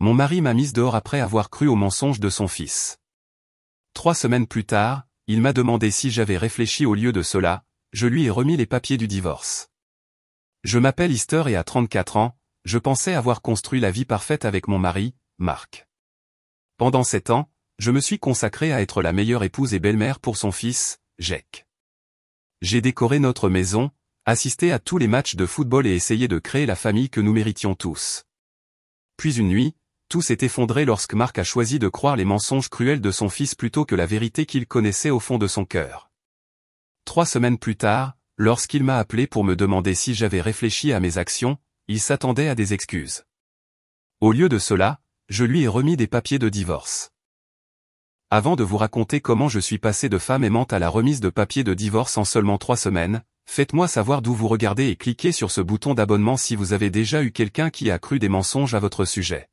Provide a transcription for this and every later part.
Mon mari m'a mise dehors après avoir cru au mensonge de son fils. 3 semaines plus tard, il m'a demandé si j'avais réfléchi au lieu de cela, je lui ai remis les papiers du divorce. Je m'appelle Easter et à 34 ans, je pensais avoir construit la vie parfaite avec mon mari, Mark. Pendant 7 ans, je me suis consacré à être la meilleure épouse et belle-mère pour son fils, Jake. J'ai décoré notre maison, assisté à tous les matchs de football et essayé de créer la famille que nous méritions tous. Puis une nuit, tout s'est effondré lorsque Mark a choisi de croire les mensonges cruels de son fils plutôt que la vérité qu'il connaissait au fond de son cœur. 3 semaines plus tard, lorsqu'il m'a appelé pour me demander si j'avais réfléchi à mes actions, il s'attendait à des excuses. Au lieu de cela, je lui ai remis des papiers de divorce. Avant de vous raconter comment je suis passé de femme aimante à la remise de papiers de divorce en seulement 3 semaines, faites-moi savoir d'où vous regardez et cliquez sur ce bouton d'abonnement si vous avez déjà eu quelqu'un qui a cru des mensonges à votre sujet.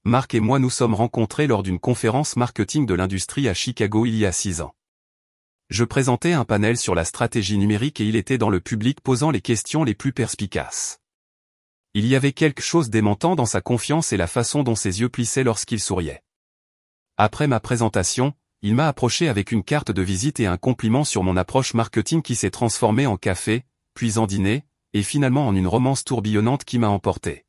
Mark et moi nous sommes rencontrés lors d'une conférence marketing de l'industrie à Chicago il y a 6 ans. Je présentais un panel sur la stratégie numérique et il était dans le public posant les questions les plus perspicaces. Il y avait quelque chose d'aimantant dans sa confiance et la façon dont ses yeux plissaient lorsqu'il souriait. Après ma présentation, il m'a approché avec une carte de visite et un compliment sur mon approche marketing qui s'est transformée en café, puis en dîner, et finalement en une romance tourbillonnante qui m'a emporté.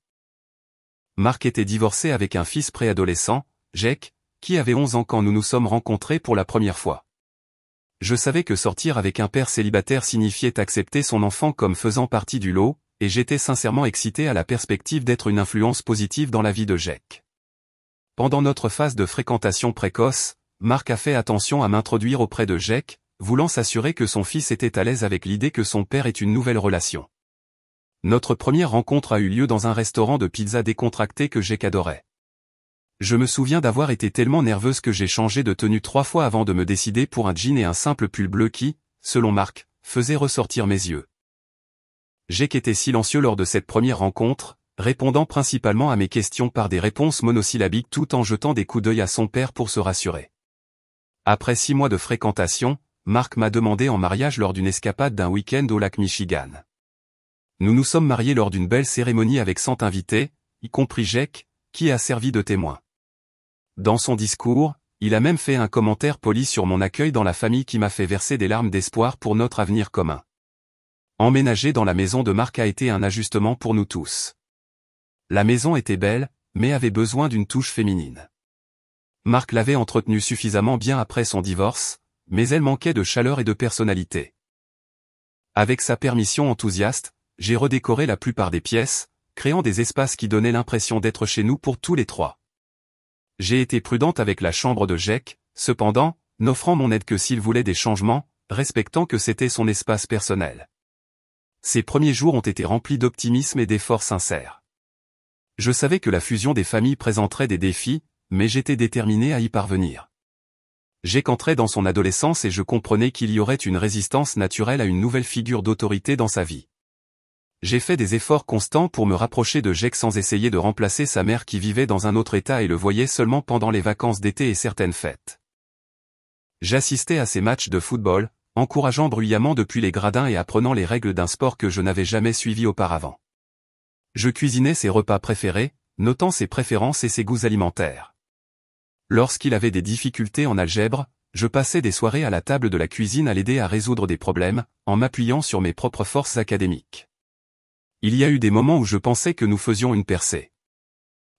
Mark était divorcé avec un fils préadolescent, Jake, qui avait 11 ans quand nous nous sommes rencontrés pour la première fois. Je savais que sortir avec un père célibataire signifiait accepter son enfant comme faisant partie du lot, et j'étais sincèrement excité à la perspective d'être une influence positive dans la vie de Jake. Pendant notre phase de fréquentation précoce, Mark a fait attention à m'introduire auprès de Jake, voulant s'assurer que son fils était à l'aise avec l'idée que son père ait une nouvelle relation. Notre première rencontre a eu lieu dans un restaurant de pizza décontracté que Jake adorait. Je me souviens d'avoir été tellement nerveuse que j'ai changé de tenue 3 fois avant de me décider pour un jean et un simple pull bleu qui, selon Mark, faisait ressortir mes yeux. Jake était silencieux lors de cette première rencontre, répondant principalement à mes questions par des réponses monosyllabiques tout en jetant des coups d'œil à son père pour se rassurer. Après 6 mois de fréquentation, Mark m'a demandé en mariage lors d'une escapade d'un week-end au lac Michigan. Nous nous sommes mariés lors d'une belle cérémonie avec 100 invités, y compris Jake, qui a servi de témoin. Dans son discours, il a même fait un commentaire poli sur mon accueil dans la famille qui m'a fait verser des larmes d'espoir pour notre avenir commun. Emménager dans la maison de Mark a été un ajustement pour nous tous. La maison était belle, mais avait besoin d'une touche féminine. Mark l'avait entretenue suffisamment bien après son divorce, mais elle manquait de chaleur et de personnalité. Avec sa permission enthousiaste, j'ai redécoré la plupart des pièces, créant des espaces qui donnaient l'impression d'être chez nous pour tous les 3. J'ai été prudente avec la chambre de Jake, cependant, n'offrant mon aide que s'il voulait des changements, respectant que c'était son espace personnel. Ces premiers jours ont été remplis d'optimisme et d'efforts sincères. Je savais que la fusion des familles présenterait des défis, mais j'étais déterminé à y parvenir. Jake entrait dans son adolescence et je comprenais qu'il y aurait une résistance naturelle à une nouvelle figure d'autorité dans sa vie. J'ai fait des efforts constants pour me rapprocher de Jake sans essayer de remplacer sa mère qui vivait dans un autre état et le voyait seulement pendant les vacances d'été et certaines fêtes. J'assistais à ses matchs de football, encourageant bruyamment depuis les gradins et apprenant les règles d'un sport que je n'avais jamais suivi auparavant. Je cuisinais ses repas préférés, notant ses préférences et ses goûts alimentaires. Lorsqu'il avait des difficultés en algèbre, je passais des soirées à la table de la cuisine à l'aider à résoudre des problèmes, en m'appuyant sur mes propres forces académiques. Il y a eu des moments où je pensais que nous faisions une percée.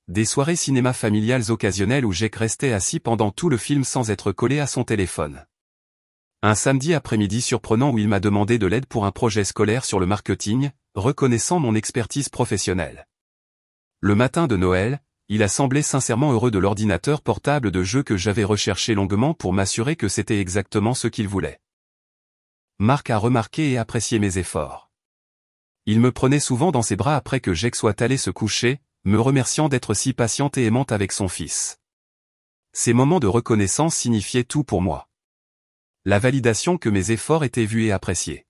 Des soirées cinéma familiales occasionnelles où Jake restait assis pendant tout le film sans être collé à son téléphone. Un samedi après-midi surprenant où il m'a demandé de l'aide pour un projet scolaire sur le marketing, reconnaissant mon expertise professionnelle. Le matin de Noël, il a semblé sincèrement heureux de l'ordinateur portable de jeu que j'avais recherché longuement pour m'assurer que c'était exactement ce qu'il voulait. Mark a remarqué et apprécié mes efforts. Il me prenait souvent dans ses bras après que Jake soit allé se coucher, me remerciant d'être si patiente et aimante avec son fils. Ces moments de reconnaissance signifiaient tout pour moi. La validation que mes efforts étaient vus et appréciés.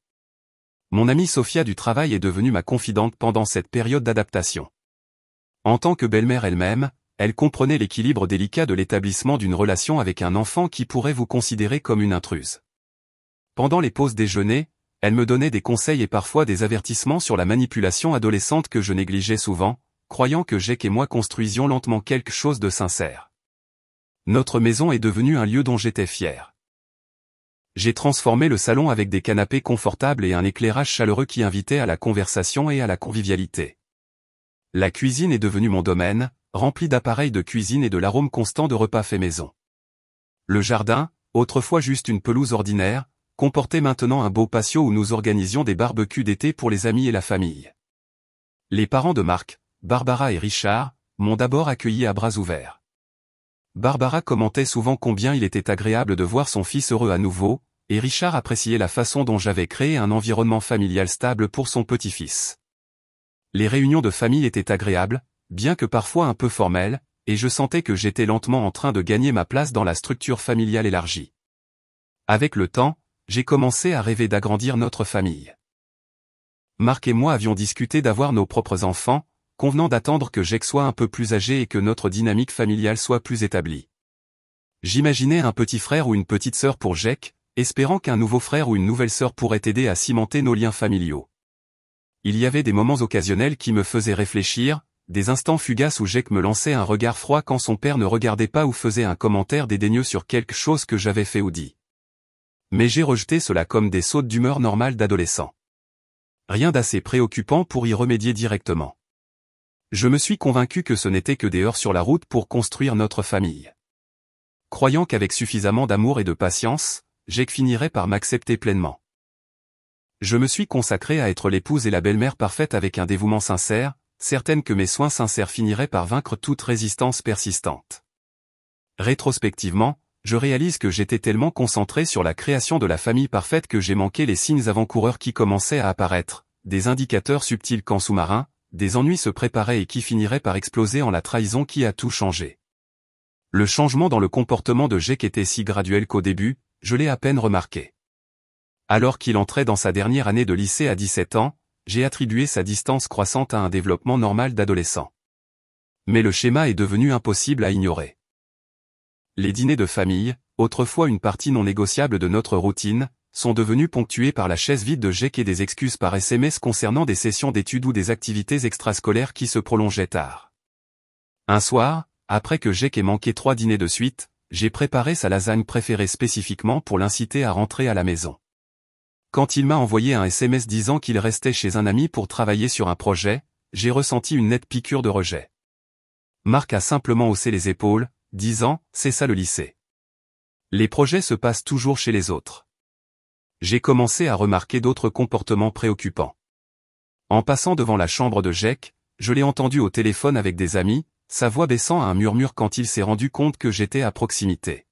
Mon amie Sophia du travail est devenue ma confidente pendant cette période d'adaptation. En tant que belle-mère elle-même, elle comprenait l'équilibre délicat de l'établissement d'une relation avec un enfant qui pourrait vous considérer comme une intruse. Pendant les pauses déjeuner, elle me donnait des conseils et parfois des avertissements sur la manipulation adolescente que je négligeais souvent, croyant que Jake et moi construisions lentement quelque chose de sincère. Notre maison est devenue un lieu dont j'étais fier. J'ai transformé le salon avec des canapés confortables et un éclairage chaleureux qui invitait à la conversation et à la convivialité. La cuisine est devenue mon domaine, rempli d'appareils de cuisine et de l'arôme constant de repas faits maison. Le jardin, autrefois juste une pelouse ordinaire, comportait maintenant un beau patio où nous organisions des barbecues d'été pour les amis et la famille. Les parents de Marc, Barbara et Richard, m'ont d'abord accueilli à bras ouverts. Barbara commentait souvent combien il était agréable de voir son fils heureux à nouveau, et Richard appréciait la façon dont j'avais créé un environnement familial stable pour son petit-fils. Les réunions de famille étaient agréables, bien que parfois un peu formelles, et je sentais que j'étais lentement en train de gagner ma place dans la structure familiale élargie. Avec le temps, j'ai commencé à rêver d'agrandir notre famille. Marc et moi avions discuté d'avoir nos propres enfants, convenant d'attendre que Jake soit un peu plus âgé et que notre dynamique familiale soit plus établie. J'imaginais un petit frère ou une petite sœur pour Jake, espérant qu'un nouveau frère ou une nouvelle sœur pourrait aider à cimenter nos liens familiaux. Il y avait des moments occasionnels qui me faisaient réfléchir, des instants fugaces où Jake me lançait un regard froid quand son père ne regardait pas ou faisait un commentaire dédaigneux sur quelque chose que j'avais fait ou dit. Mais j'ai rejeté cela comme des sautes d'humeur normales d'adolescent. Rien d'assez préoccupant pour y remédier directement. Je me suis convaincu que ce n'était que des heurts sur la route pour construire notre famille. Croyant qu'avec suffisamment d'amour et de patience, Jake finirait par m'accepter pleinement. Je me suis consacré à être l'épouse et la belle-mère parfaite avec un dévouement sincère, certaine que mes soins sincères finiraient par vaincre toute résistance persistante. Rétrospectivement, je réalise que j'étais tellement concentré sur la création de la famille parfaite que j'ai manqué les signes avant-coureurs qui commençaient à apparaître, des indicateurs subtils qu'en sous-marin, des ennuis se préparaient et qui finiraient par exploser en la trahison qui a tout changé. Le changement dans le comportement de Jake était si graduel qu'au début, je l'ai à peine remarqué. Alors qu'il entrait dans sa dernière année de lycée à 17 ans, j'ai attribué sa distance croissante à un développement normal d'adolescent. Mais le schéma est devenu impossible à ignorer. Les dîners de famille, autrefois une partie non négociable de notre routine, sont devenus ponctués par la chaise vide de Jake et des excuses par SMS concernant des sessions d'études ou des activités extrascolaires qui se prolongeaient tard. Un soir, après que Jake ait manqué 3 dîners de suite, j'ai préparé sa lasagne préférée spécifiquement pour l'inciter à rentrer à la maison. Quand il m'a envoyé un SMS disant qu'il restait chez un ami pour travailler sur un projet, j'ai ressenti une nette piqûre de rejet. Marc a simplement haussé les épaules, disant « C'est ça le lycée. Les projets se passent toujours chez les autres. » J'ai commencé à remarquer d'autres comportements préoccupants. En passant devant la chambre de Jake, je l'ai entendu au téléphone avec des amis, sa voix baissant à un murmure quand il s'est rendu compte que j'étais à proximité.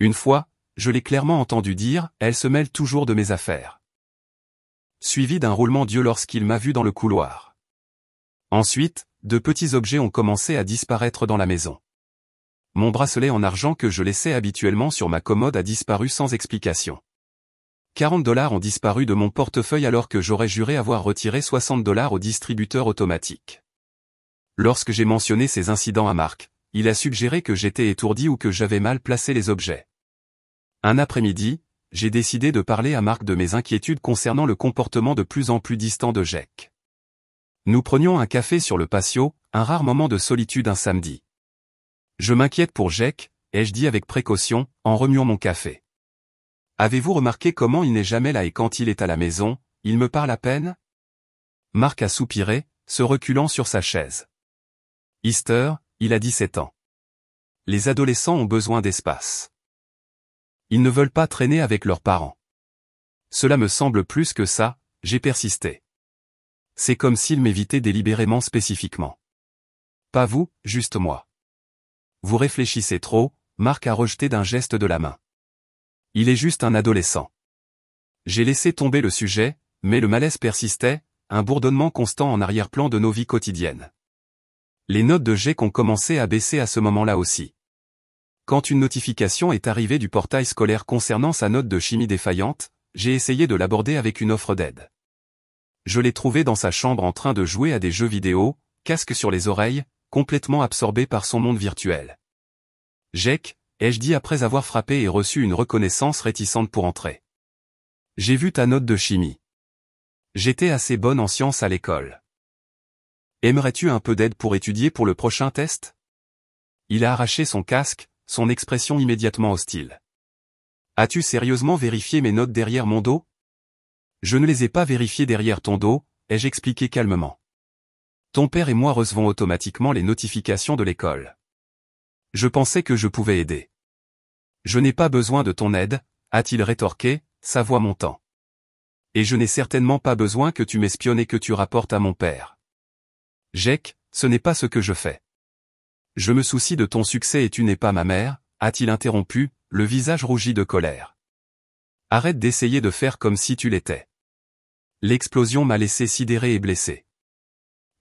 Une fois, je l'ai clairement entendu dire « Elle se mêle toujours de mes affaires. » Suivi d'un roulement d'yeux lorsqu'il m'a vu dans le couloir. Ensuite, de petits objets ont commencé à disparaître dans la maison. Mon bracelet en argent que je laissais habituellement sur ma commode a disparu sans explication. 40 $ ont disparu de mon portefeuille alors que j'aurais juré avoir retiré 60 $ au distributeur automatique. Lorsque j'ai mentionné ces incidents à Marc, il a suggéré que j'étais étourdi ou que j'avais mal placé les objets. Un après-midi, j'ai décidé de parler à Marc de mes inquiétudes concernant le comportement de plus en plus distant de Jake. Nous prenions un café sur le patio, un rare moment de solitude un samedi. Je m'inquiète pour Jake, ai-je dit avec précaution, en remuant mon café. Avez-vous remarqué comment il n'est jamais là et quand il est à la maison, il me parle à peine? Marc a soupiré, se reculant sur sa chaise. Easter, il a 17 ans. Les adolescents ont besoin d'espace. Ils ne veulent pas traîner avec leurs parents. Cela me semble plus que ça, j'ai persisté. C'est comme s'ils m'évitaient délibérément spécifiquement. Pas vous, juste moi. Vous réfléchissez trop, Marc a rejeté d'un geste de la main. Il est juste un adolescent. J'ai laissé tomber le sujet, mais le malaise persistait, un bourdonnement constant en arrière-plan de nos vies quotidiennes. Les notes de Jake ont commencé à baisser à ce moment-là aussi. Quand une notification est arrivée du portail scolaire concernant sa note de chimie défaillante, j'ai essayé de l'aborder avec une offre d'aide. Je l'ai trouvé dans sa chambre en train de jouer à des jeux vidéo, casque sur les oreilles, complètement absorbé par son monde virtuel. Jake, ai-je dit après avoir frappé et reçu une reconnaissance réticente pour entrer. J'ai vu ta note de chimie. J'étais assez bonne en sciences à l'école. Aimerais-tu un peu d'aide pour étudier pour le prochain test? Il a arraché son casque, son expression immédiatement hostile. As-tu sérieusement vérifié mes notes derrière mon dos? Je ne les ai pas vérifiées derrière ton dos, ai-je expliqué calmement. Ton père et moi recevons automatiquement les notifications de l'école. Je pensais que je pouvais aider. Je n'ai pas besoin de ton aide, a-t-il rétorqué, sa voix montant. Et je n'ai certainement pas besoin que tu m'espionnes et que tu rapportes à mon père. Jake, ce n'est pas ce que je fais. Je me soucie de ton succès et tu n'es pas ma mère, a-t-il interrompu, le visage rougi de colère. Arrête d'essayer de faire comme si tu l'étais. L'explosion m'a laissé sidéré et blessé.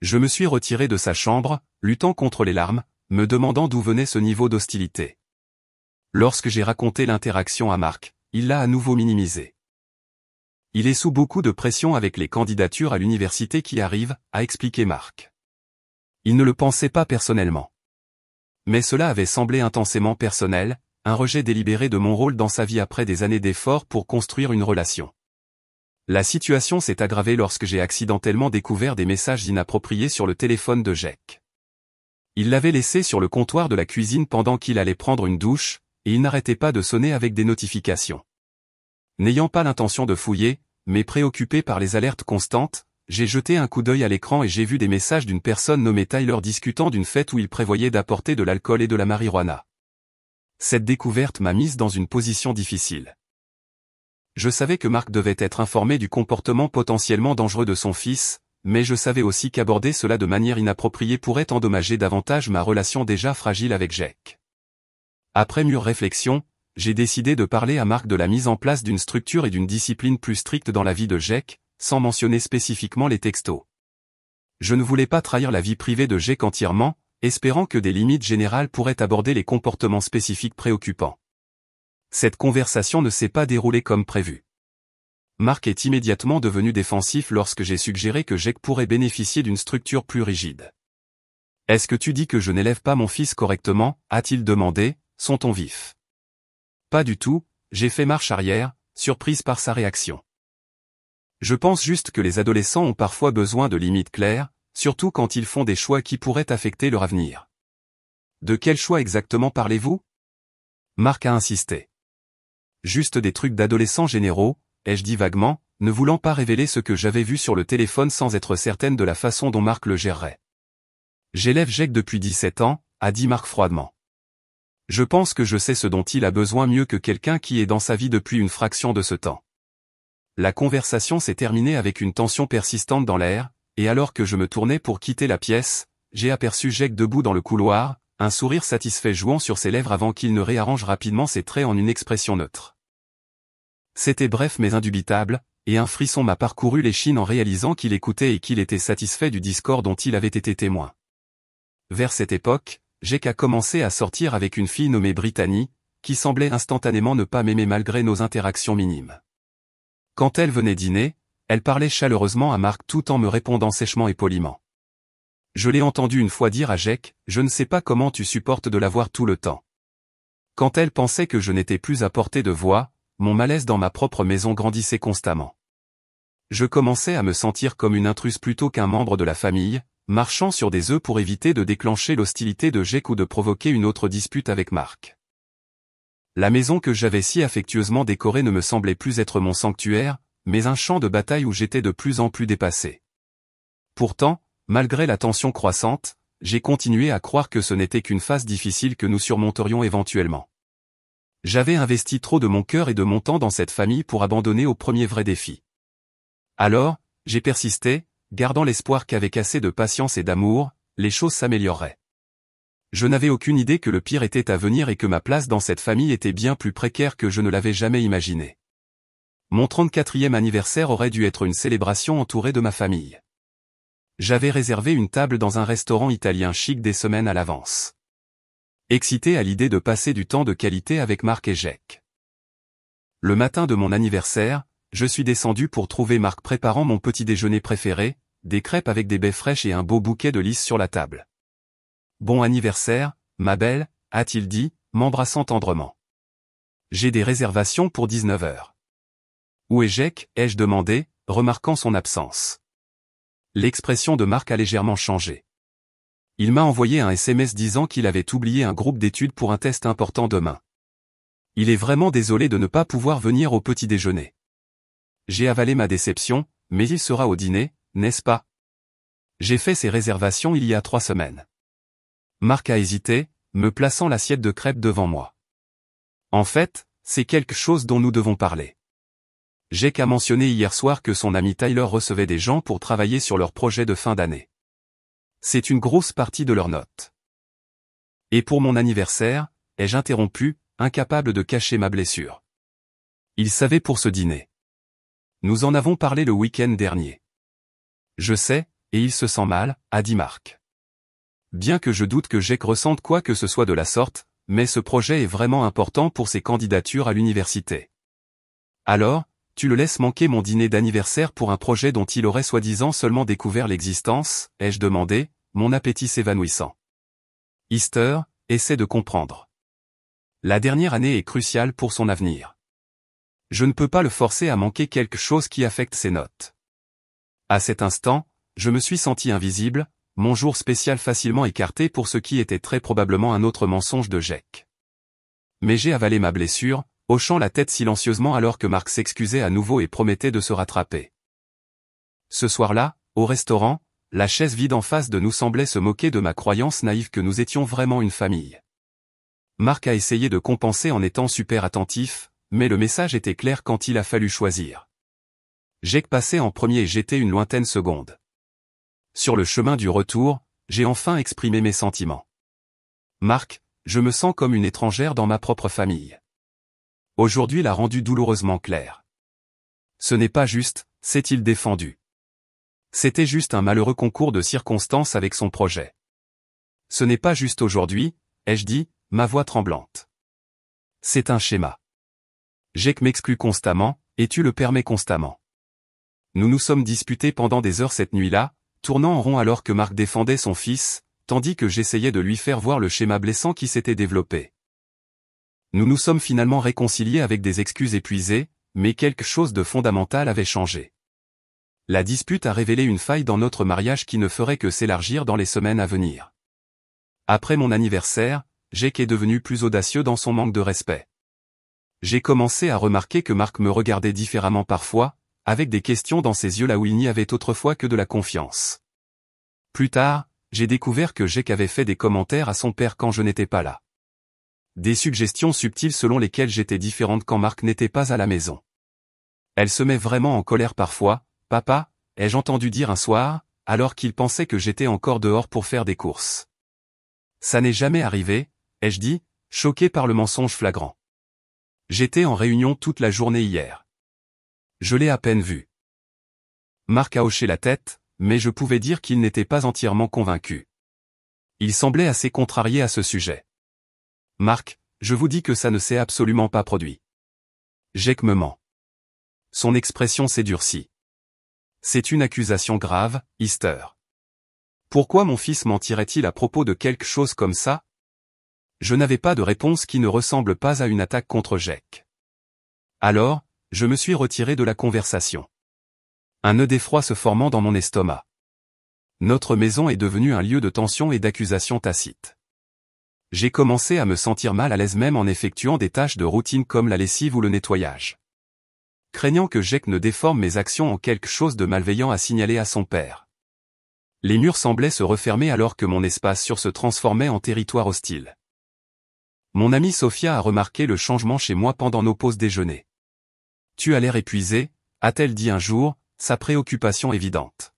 Je me suis retiré de sa chambre, luttant contre les larmes, me demandant d'où venait ce niveau d'hostilité. Lorsque j'ai raconté l'interaction à Mark, il l'a à nouveau minimisé. Il est sous beaucoup de pression avec les candidatures à l'université qui arrivent, a expliqué Mark. Il ne le pensait pas personnellement. Mais cela avait semblé intensément personnel, un rejet délibéré de mon rôle dans sa vie après des années d'efforts pour construire une relation. La situation s'est aggravée lorsque j'ai accidentellement découvert des messages inappropriés sur le téléphone de Jake. Il l'avait laissé sur le comptoir de la cuisine pendant qu'il allait prendre une douche, et il n'arrêtait pas de sonner avec des notifications. N'ayant pas l'intention de fouiller, mais préoccupé par les alertes constantes, j'ai jeté un coup d'œil à l'écran et j'ai vu des messages d'une personne nommée Tyler discutant d'une fête où il prévoyait d'apporter de l'alcool et de la marijuana. Cette découverte m'a mise dans une position difficile. Je savais que Mark devait être informé du comportement potentiellement dangereux de son fils, mais je savais aussi qu'aborder cela de manière inappropriée pourrait endommager davantage ma relation déjà fragile avec Jake. Après mûre réflexion, j'ai décidé de parler à Mark de la mise en place d'une structure et d'une discipline plus stricte dans la vie de Jake, sans mentionner spécifiquement les textos. Je ne voulais pas trahir la vie privée de Jake entièrement, espérant que des limites générales pourraient aborder les comportements spécifiques préoccupants. Cette conversation ne s'est pas déroulée comme prévu. Mark est immédiatement devenu défensif lorsque j'ai suggéré que Jake pourrait bénéficier d'une structure plus rigide. « Est-ce que tu dis que je n'élève pas mon fils correctement ?» a-t-il demandé, son ton vif. Pas du tout, j'ai fait marche arrière, surprise par sa réaction. Je pense juste que les adolescents ont parfois besoin de limites claires, surtout quand ils font des choix qui pourraient affecter leur avenir. De quel choix exactement parlez-vous? Mark a insisté. Juste des trucs d'adolescents généraux, ai-je dit vaguement, ne voulant pas révéler ce que j'avais vu sur le téléphone sans être certaine de la façon dont Mark le gérerait. J'élève Jake depuis 17 ans, a dit Mark froidement. Je pense que je sais ce dont il a besoin mieux que quelqu'un qui est dans sa vie depuis une fraction de ce temps. La conversation s'est terminée avec une tension persistante dans l'air, et alors que je me tournais pour quitter la pièce, j'ai aperçu Jake debout dans le couloir, un sourire satisfait jouant sur ses lèvres avant qu'il ne réarrange rapidement ses traits en une expression neutre. C'était bref mais indubitable, et un frisson m'a parcouru l'échine en réalisant qu'il écoutait et qu'il était satisfait du discours dont il avait été témoin. Vers cette époque, Jake a commencé à sortir avec une fille nommée Brittany, qui semblait instantanément ne pas m'aimer malgré nos interactions minimes. Quand elle venait dîner, elle parlait chaleureusement à Mark tout en me répondant sèchement et poliment. Je l'ai entendu une fois dire à Jake, « Je ne sais pas comment tu supportes de la voir tout le temps. » Quand elle pensait que je n'étais plus à portée de voix, mon malaise dans ma propre maison grandissait constamment. Je commençais à me sentir comme une intruse plutôt qu'un membre de la famille, marchant sur des œufs pour éviter de déclencher l'hostilité de Jake ou de provoquer une autre dispute avec Mark. La maison que j'avais si affectueusement décorée ne me semblait plus être mon sanctuaire, mais un champ de bataille où j'étais de plus en plus dépassé. Pourtant, malgré la tension croissante, j'ai continué à croire que ce n'était qu'une phase difficile que nous surmonterions éventuellement. J'avais investi trop de mon cœur et de mon temps dans cette famille pour abandonner au premier vrai défi. Alors, j'ai persisté, gardant l'espoir qu'avec assez de patience et d'amour, les choses s'amélioreraient. Je n'avais aucune idée que le pire était à venir et que ma place dans cette famille était bien plus précaire que je ne l'avais jamais imaginé. Mon 34e anniversaire aurait dû être une célébration entourée de ma famille. J'avais réservé une table dans un restaurant italien chic des semaines à l'avance. Excité à l'idée de passer du temps de qualité avec Mark et Jake. Le matin de mon anniversaire, je suis descendu pour trouver Mark préparant mon petit déjeuner préféré, des crêpes avec des baies fraîches et un beau bouquet de lys sur la table. « Bon anniversaire, ma belle », a-t-il dit, m'embrassant tendrement. « J'ai des réservations pour 19h. »« Où est Jake ?» ai-je demandé, remarquant son absence. L'expression de Marc a légèrement changé. Il m'a envoyé un SMS disant qu'il avait oublié un groupe d'études pour un test important demain. Il est vraiment désolé de ne pas pouvoir venir au petit déjeuner. J'ai avalé ma déception, mais il sera au dîner, n'est-ce pas? J'ai fait ses réservations il y a 3 semaines. Marc a hésité, me plaçant l'assiette de crêpes devant moi. En fait, c'est quelque chose dont nous devons parler. Jake a mentionné hier soir que son ami Tyler recevait des gens pour travailler sur leur projet de fin d'année. C'est une grosse partie de leurs notes. Et pour mon anniversaire, ai-je interrompu, incapable de cacher ma blessure. Il savait pour ce dîner. Nous en avons parlé le week-end dernier. Je sais, et il se sent mal, a dit Marc. Bien que je doute que Jake ressente quoi que ce soit de la sorte, mais ce projet est vraiment important pour ses candidatures à l'université. Alors, tu le laisses manquer mon dîner d'anniversaire pour un projet dont il aurait soi-disant seulement découvert l'existence, ai-je demandé, mon appétit s'évanouissant. Easter, essaie de comprendre. La dernière année est cruciale pour son avenir. Je ne peux pas le forcer à manquer quelque chose qui affecte ses notes. À cet instant, je me suis senti invisible, mon jour spécial facilement écarté pour ce qui était très probablement un autre mensonge de Jake. Mais j'ai avalé ma blessure, hochant la tête silencieusement alors que Marc s'excusait à nouveau et promettait de se rattraper. Ce soir-là, au restaurant, la chaise vide en face de nous semblait se moquer de ma croyance naïve que nous étions vraiment une famille. Marc a essayé de compenser en étant super attentif, mais le message était clair quand il a fallu choisir. Jake passait en premier et j'étais une lointaine seconde. Sur le chemin du retour, j'ai enfin exprimé mes sentiments. Marc, je me sens comme une étrangère dans ma propre famille. Aujourd'hui l'a rendu douloureusement clair. Ce n'est pas juste, s'est-il défendu. C'était juste un malheureux concours de circonstances avec son projet. Ce n'est pas juste aujourd'hui, ai-je dit, ma voix tremblante. C'est un schéma. Jake m'exclut constamment, et tu le permets constamment. Nous nous sommes disputés pendant des heures cette nuit-là, tournant en rond alors que Marc défendait son fils, tandis que j'essayais de lui faire voir le schéma blessant qui s'était développé. Nous nous sommes finalement réconciliés avec des excuses épuisées, mais quelque chose de fondamental avait changé. La dispute a révélé une faille dans notre mariage qui ne ferait que s'élargir dans les semaines à venir. Après mon anniversaire, Jake est devenu plus audacieux dans son manque de respect. J'ai commencé à remarquer que Marc me regardait différemment parfois, avec des questions dans ses yeux là où il n'y avait autrefois que de la confiance. Plus tard, j'ai découvert que Jake avait fait des commentaires à son père quand je n'étais pas là. Des suggestions subtiles selon lesquelles j'étais différente quand Marc n'était pas à la maison. Elle se met vraiment en colère parfois, « Papa », ai-je entendu dire un soir, alors qu'il pensait que j'étais encore dehors pour faire des courses. Ça n'est jamais arrivé, ai-je dit, choqué par le mensonge flagrant. J'étais en réunion toute la journée hier. Je l'ai à peine vu. Marc a hoché la tête, mais je pouvais dire qu'il n'était pas entièrement convaincu. Il semblait assez contrarié à ce sujet. Marc, je vous dis que ça ne s'est absolument pas produit. Jake me ment. Son expression s'est durcie. C'est une accusation grave, Easter. Pourquoi mon fils mentirait-il à propos de quelque chose comme ça? Je n'avais pas de réponse qui ne ressemble pas à une attaque contre Jake. Alors, je me suis retiré de la conversation. Un nœud d'effroi se formant dans mon estomac. Notre maison est devenue un lieu de tension et d'accusations tacites. J'ai commencé à me sentir mal à l'aise même en effectuant des tâches de routine comme la lessive ou le nettoyage. Craignant que Jake ne déforme mes actions en quelque chose de malveillant à signaler à son père. Les murs semblaient se refermer alors que mon espace se transformait en territoire hostile. Mon amie Sophia a remarqué le changement chez moi pendant nos pauses déjeuner. Tu as l'air épuisé, a-t-elle dit un jour, sa préoccupation évidente.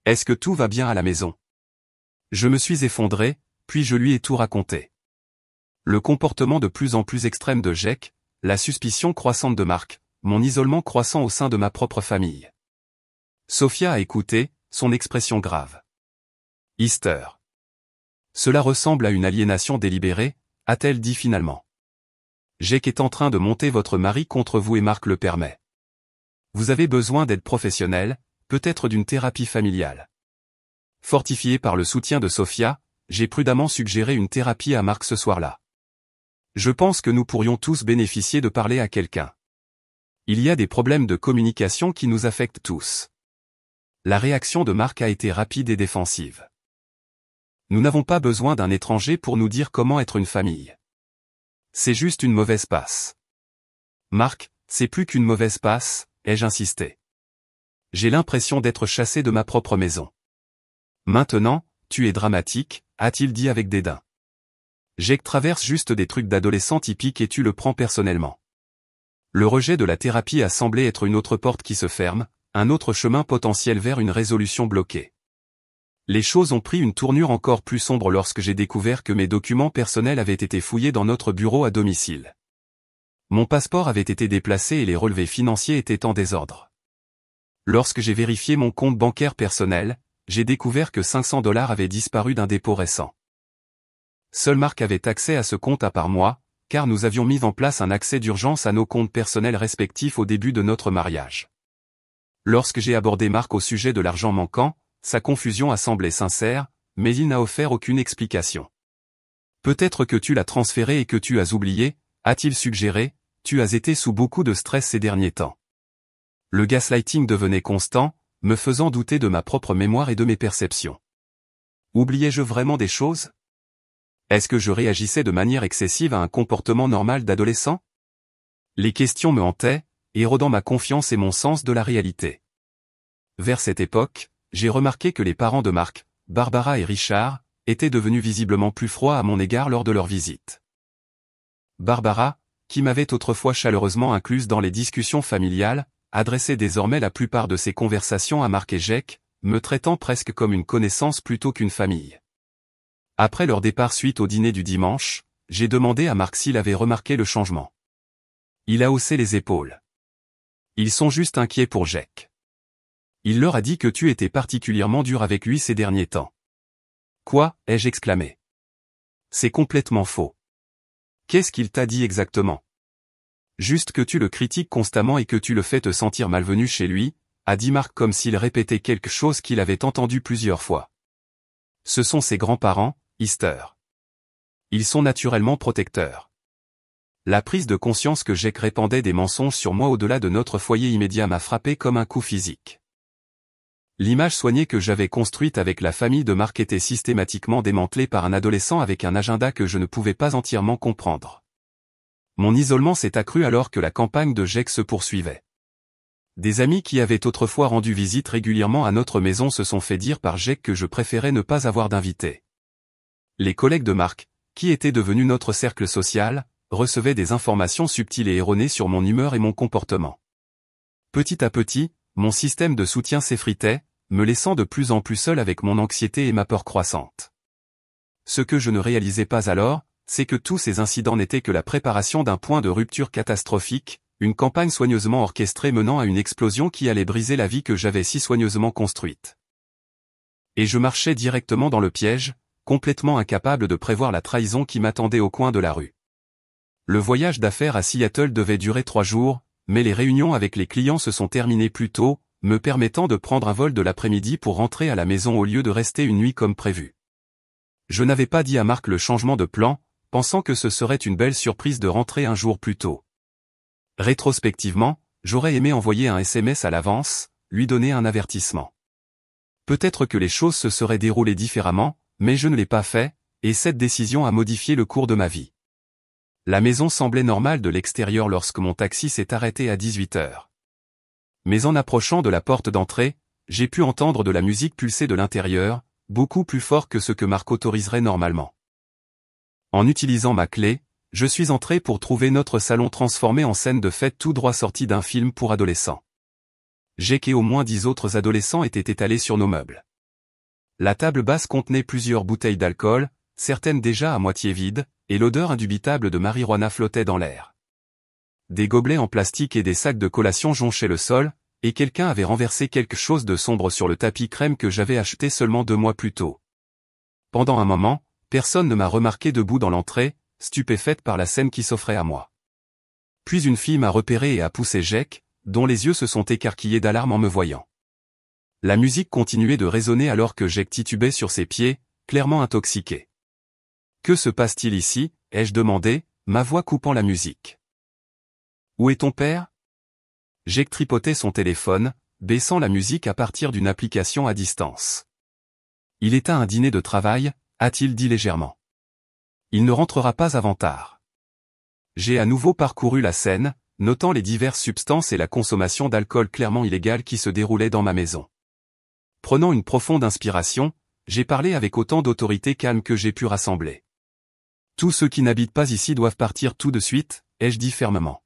Est-ce que tout va bien à la maison? Je me suis effondré, puis je lui ai tout raconté. Le comportement de plus en plus extrême de Jake, la suspicion croissante de Marc, mon isolement croissant au sein de ma propre famille. Sophia a écouté, son expression grave. Easter. Cela ressemble à une aliénation délibérée, a-t-elle dit finalement. Jake est en train de monter votre mari contre vous et Marc le permet. Vous avez besoin d'aide professionnelle, peut-être d'une thérapie familiale. Fortifié par le soutien de Sophia, j'ai prudemment suggéré une thérapie à Marc ce soir-là. Je pense que nous pourrions tous bénéficier de parler à quelqu'un. Il y a des problèmes de communication qui nous affectent tous. La réaction de Marc a été rapide et défensive. Nous n'avons pas besoin d'un étranger pour nous dire comment être une famille. C'est juste une mauvaise passe. Marc, c'est plus qu'une mauvaise passe, ai-je insisté. J'ai l'impression d'être chassé de ma propre maison. Maintenant, tu es dramatique, a-t-il dit avec dédain. Jake traverse juste des trucs d'adolescent typiques et tu le prends personnellement. Le rejet de la thérapie a semblé être une autre porte qui se ferme, un autre chemin potentiel vers une résolution bloquée. Les choses ont pris une tournure encore plus sombre lorsque j'ai découvert que mes documents personnels avaient été fouillés dans notre bureau à domicile. Mon passeport avait été déplacé et les relevés financiers étaient en désordre. Lorsque j'ai vérifié mon compte bancaire personnel, j'ai découvert que $500 avaient disparu d'un dépôt récent. Seul Marc avait accès à ce compte à part moi, car nous avions mis en place un accès d'urgence à nos comptes personnels respectifs au début de notre mariage. Lorsque j'ai abordé Marc au sujet de l'argent manquant, sa confusion a semblé sincère, mais il n'a offert aucune explication. Peut-être que tu l'as transféré et que tu as oublié, a-t-il suggéré, tu as été sous beaucoup de stress ces derniers temps. Le gaslighting devenait constant, me faisant douter de ma propre mémoire et de mes perceptions. Oubliais-je vraiment des choses? Est-ce que je réagissais de manière excessive à un comportement normal d'adolescent? Les questions me hantaient, érodant ma confiance et mon sens de la réalité. Vers cette époque, j'ai remarqué que les parents de Marc, Barbara et Richard, étaient devenus visiblement plus froids à mon égard lors de leur visite. Barbara, qui m'avait autrefois chaleureusement incluse dans les discussions familiales, adressait désormais la plupart de ses conversations à Marc et Jake, me traitant presque comme une connaissance plutôt qu'une famille. Après leur départ suite au dîner du dimanche, j'ai demandé à Marc s'il avait remarqué le changement. Il a haussé les épaules. Ils sont juste inquiets pour Jake. Il leur a dit que tu étais particulièrement dur avec lui ces derniers temps. Quoi, ai-je exclamé. C'est complètement faux. Qu'est-ce qu'il t'a dit exactement? Juste que tu le critiques constamment et que tu le fais te sentir malvenu chez lui, a dit Marc comme s'il répétait quelque chose qu'il avait entendu plusieurs fois. Ce sont ses grands-parents, Easter. Ils sont naturellement protecteurs. La prise de conscience que Jake répandait des mensonges sur moi au-delà de notre foyer immédiat m'a frappé comme un coup physique. L'image soignée que j'avais construite avec la famille de Marc était systématiquement démantelée par un adolescent avec un agenda que je ne pouvais pas entièrement comprendre. Mon isolement s'est accru alors que la campagne de Jake se poursuivait. Des amis qui avaient autrefois rendu visite régulièrement à notre maison se sont fait dire par Jake que je préférais ne pas avoir d'invités. Les collègues de Marc, qui étaient devenus notre cercle social, recevaient des informations subtiles et erronées sur mon humeur et mon comportement. Petit à petit, mon système de soutien s'effritait, me laissant de plus en plus seul avec mon anxiété et ma peur croissante. Ce que je ne réalisais pas alors, c'est que tous ces incidents n'étaient que la préparation d'un point de rupture catastrophique, une campagne soigneusement orchestrée menant à une explosion qui allait briser la vie que j'avais si soigneusement construite. Et je marchais directement dans le piège, complètement incapable de prévoir la trahison qui m'attendait au coin de la rue. Le voyage d'affaires à Seattle devait durer 3 jours, mais les réunions avec les clients se sont terminées plus tôt, me permettant de prendre un vol de l'après-midi pour rentrer à la maison au lieu de rester une nuit comme prévu. Je n'avais pas dit à Marc le changement de plan, pensant que ce serait une belle surprise de rentrer un jour plus tôt. Rétrospectivement, j'aurais aimé envoyer un SMS à l'avance, lui donner un avertissement. Peut-être que les choses se seraient déroulées différemment, mais je ne l'ai pas fait, et cette décision a modifié le cours de ma vie. La maison semblait normale de l'extérieur lorsque mon taxi s'est arrêté à 18h. Mais en approchant de la porte d'entrée, j'ai pu entendre de la musique pulser de l'intérieur, beaucoup plus fort que ce que Marc autoriserait normalement. En utilisant ma clé, je suis entré pour trouver notre salon transformé en scène de fête tout droit sorti d'un film pour adolescents. Jake et au moins 10 autres adolescents étaient étalés sur nos meubles. La table basse contenait plusieurs bouteilles d'alcool, certaines déjà à moitié vides, et l'odeur indubitable de marijuana flottait dans l'air. Des gobelets en plastique et des sacs de collation jonchaient le sol, et quelqu'un avait renversé quelque chose de sombre sur le tapis crème que j'avais acheté seulement 2 mois plus tôt. Pendant un moment, personne ne m'a remarqué debout dans l'entrée, stupéfaite par la scène qui s'offrait à moi. Puis une fille m'a repéré et a poussé Jake, dont les yeux se sont écarquillés d'alarme en me voyant. La musique continuait de résonner alors que Jake titubait sur ses pieds, clairement intoxiqué. « Que se passe-t-il ici ?» ai-je demandé, ma voix coupant la musique. « Où est ton père ?» Jake tripotait son téléphone, baissant la musique à partir d'une application à distance. Il éteint un dîner de travail, a-t-il dit légèrement. Il ne rentrera pas avant tard. J'ai à nouveau parcouru la scène, notant les diverses substances et la consommation d'alcool clairement illégale qui se déroulait dans ma maison. Prenant une profonde inspiration, j'ai parlé avec autant d'autorité calme que j'ai pu rassembler. Tous ceux qui n'habitent pas ici doivent partir tout de suite, ai-je dit fermement.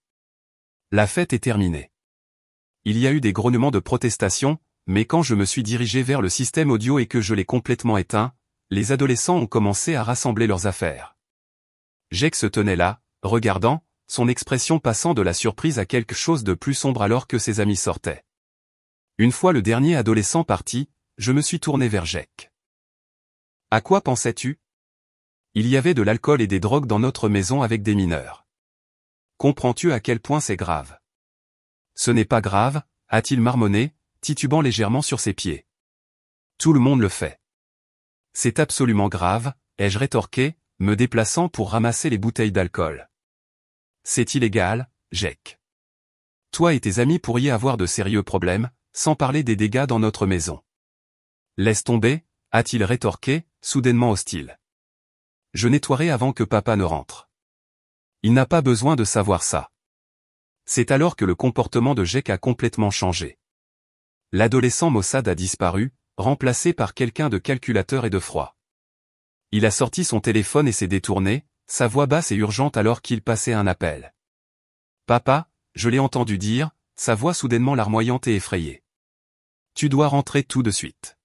La fête est terminée. Il y a eu des grognements de protestation, mais quand je me suis dirigé vers le système audio et que je l'ai complètement éteint, les adolescents ont commencé à rassembler leurs affaires. Jake se tenait là, regardant, son expression passant de la surprise à quelque chose de plus sombre alors que ses amis sortaient. Une fois le dernier adolescent parti, je me suis tourné vers Jake. « À quoi pensais-tu ? Il y avait de l'alcool et des drogues dans notre maison avec des mineurs. Comprends-tu à quel point c'est grave ? » Ce n'est pas grave, a-t-il marmonné, titubant légèrement sur ses pieds. Tout le monde le fait. C'est absolument grave, ai-je rétorqué, me déplaçant pour ramasser les bouteilles d'alcool. C'est illégal, Jake. Toi et tes amis pourriez avoir de sérieux problèmes, sans parler des dégâts dans notre maison. Laisse tomber, a-t-il rétorqué, soudainement hostile. Je nettoierai avant que papa ne rentre. Il n'a pas besoin de savoir ça. C'est alors que le comportement de Jake a complètement changé. L'adolescent maussade a disparu, remplacé par quelqu'un de calculateur et de froid. Il a sorti son téléphone et s'est détourné, sa voix basse et urgente alors qu'il passait un appel. « Papa », je l'ai entendu dire, sa voix soudainement larmoyante et effrayée. « Tu dois rentrer tout de suite. »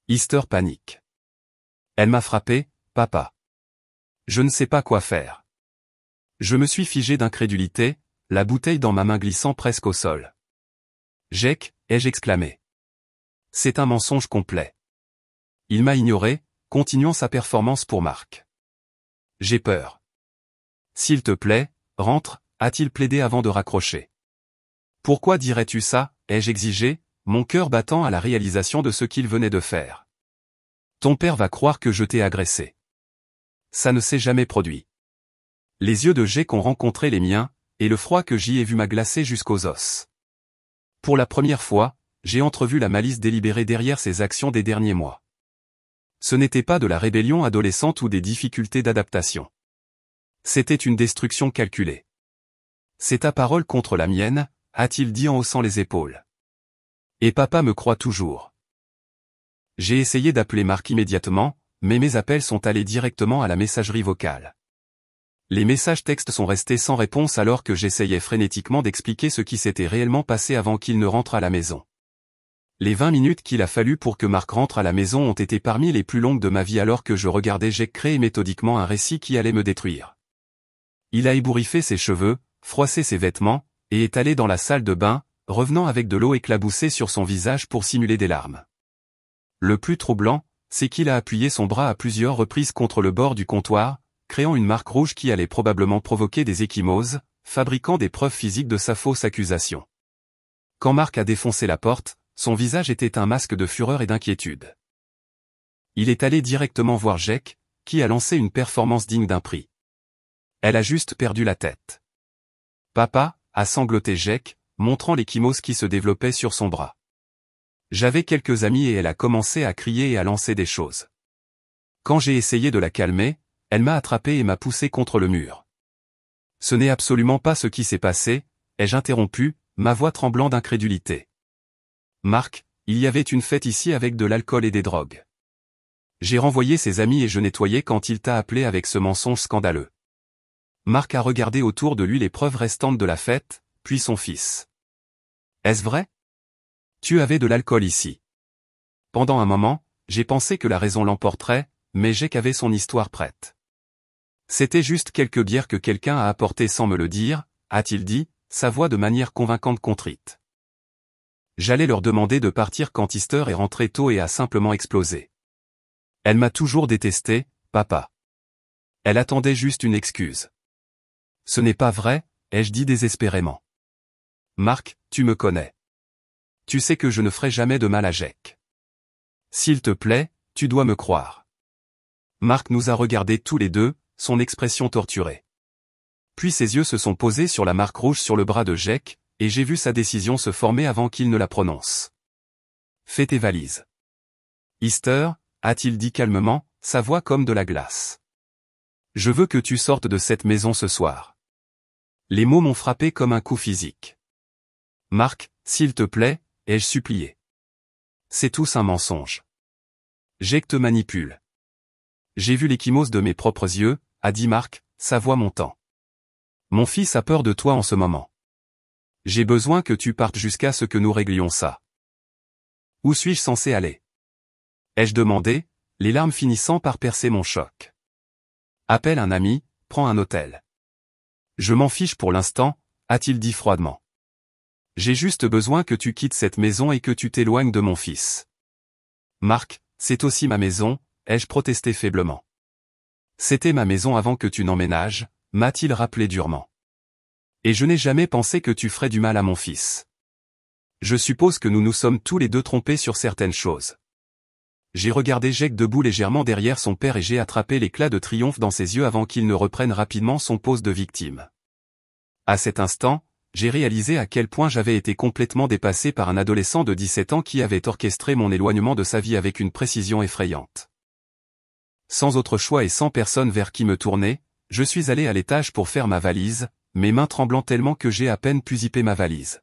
Easter panique. Elle m'a frappé, papa. Je ne sais pas quoi faire. Je me suis figé d'incrédulité, la bouteille dans ma main glissant presque au sol. Jake, ai-je exclamé. C'est un mensonge complet. Il m'a ignoré, continuant sa performance pour Marc. J'ai peur. S'il te plaît, rentre, a-t-il plaidé avant de raccrocher. Pourquoi dirais-tu ça, ai-je exigé, mon cœur battant à la réalisation de ce qu'il venait de faire. Ton père va croire que je t'ai agressé. Ça ne s'est jamais produit. Les yeux de Jake ont rencontré les miens, et le froid que j'y ai vu m'a glacé jusqu'aux os. Pour la première fois, j'ai entrevu la malice délibérée derrière ses actions des derniers mois. Ce n'était pas de la rébellion adolescente ou des difficultés d'adaptation. C'était une destruction calculée. C'est ta parole contre la mienne, a-t-il dit en haussant les épaules. Et papa me croit toujours. J'ai essayé d'appeler Marc immédiatement, mais mes appels sont allés directement à la messagerie vocale. Les messages textes sont restés sans réponse alors que j'essayais frénétiquement d'expliquer ce qui s'était réellement passé avant qu'il ne rentre à la maison. Les 20 minutes qu'il a fallu pour que Marc rentre à la maison ont été parmi les plus longues de ma vie alors que je regardais Jake créer méthodiquement un récit qui allait me détruire. Il a ébouriffé ses cheveux, froissé ses vêtements, et est allé dans la salle de bain, revenant avec de l'eau éclaboussée sur son visage pour simuler des larmes. Le plus troublant, c'est qu'il a appuyé son bras à plusieurs reprises contre le bord du comptoir, créant une marque rouge qui allait probablement provoquer des ecchymoses, fabriquant des preuves physiques de sa fausse accusation. Quand Marc a défoncé la porte, son visage était un masque de fureur et d'inquiétude. Il est allé directement voir Jake, qui a lancé une performance digne d'un prix. Elle a juste perdu la tête. Papa, a sangloté Jake, montrant l'ecchymose qui se développait sur son bras. J'avais quelques amis et elle a commencé à crier et à lancer des choses. Quand j'ai essayé de la calmer, elle m'a attrapé et m'a poussé contre le mur. Ce n'est absolument pas ce qui s'est passé, ai-je interrompu, ma voix tremblant d'incrédulité. Marc, il y avait une fête ici avec de l'alcool et des drogues. J'ai renvoyé ses amis et je nettoyais quand il t'a appelé avec ce mensonge scandaleux. Marc a regardé autour de lui les preuves restantes de la fête, puis son fils. Est-ce vrai? Tu avais de l'alcool ici. Pendant un moment, j'ai pensé que la raison l'emporterait, mais Jake avait son histoire prête. C'était juste quelques bières que quelqu'un a apportées sans me le dire, a-t-il dit, sa voix de manière convaincante contrite. J'allais leur demander de partir quand Easter est rentré tôt et a simplement explosé. Elle m'a toujours détesté, papa. Elle attendait juste une excuse. Ce n'est pas vrai, ai-je dit désespérément. Marc, tu me connais. Tu sais que je ne ferai jamais de mal à Jake. S'il te plaît, tu dois me croire. Marc nous a regardés tous les deux, son expression torturée. Puis ses yeux se sont posés sur la marque rouge sur le bras de Jake, et j'ai vu sa décision se former avant qu'il ne la prononce. Fais tes valises. Easter, a-t-il dit calmement, sa voix comme de la glace. Je veux que tu sortes de cette maison ce soir. Les mots m'ont frappé comme un coup physique. Mark, s'il te plaît, ai-je supplié. C'est tous un mensonge. Jake te manipule. J'ai vu l'échymose de mes propres yeux, a dit Mark, sa voix montant. Mon fils a peur de toi en ce moment. J'ai besoin que tu partes jusqu'à ce que nous réglions ça. Où suis-je censé aller? Ai-je demandé, les larmes finissant par percer mon choc. Appelle un ami, prends un hôtel. Je m'en fiche pour l'instant, a-t-il dit froidement. J'ai juste besoin que tu quittes cette maison et que tu t'éloignes de mon fils. Mark, c'est aussi ma maison, ai-je protesté faiblement. C'était ma maison avant que tu n'emménages, m'a-t-il rappelé durement. Et je n'ai jamais pensé que tu ferais du mal à mon fils. Je suppose que nous nous sommes tous les deux trompés sur certaines choses. J'ai regardé Jake debout légèrement derrière son père et j'ai attrapé l'éclat de triomphe dans ses yeux avant qu'il ne reprenne rapidement son pose de victime. À cet instant, j'ai réalisé à quel point j'avais été complètement dépassé par un adolescent de 17 ans qui avait orchestré mon éloignement de sa vie avec une précision effrayante. Sans autre choix et sans personne vers qui me tourner, je suis allé à l'étage pour faire ma valise, mes mains tremblant tellement que j'ai à peine pu zipper ma valise.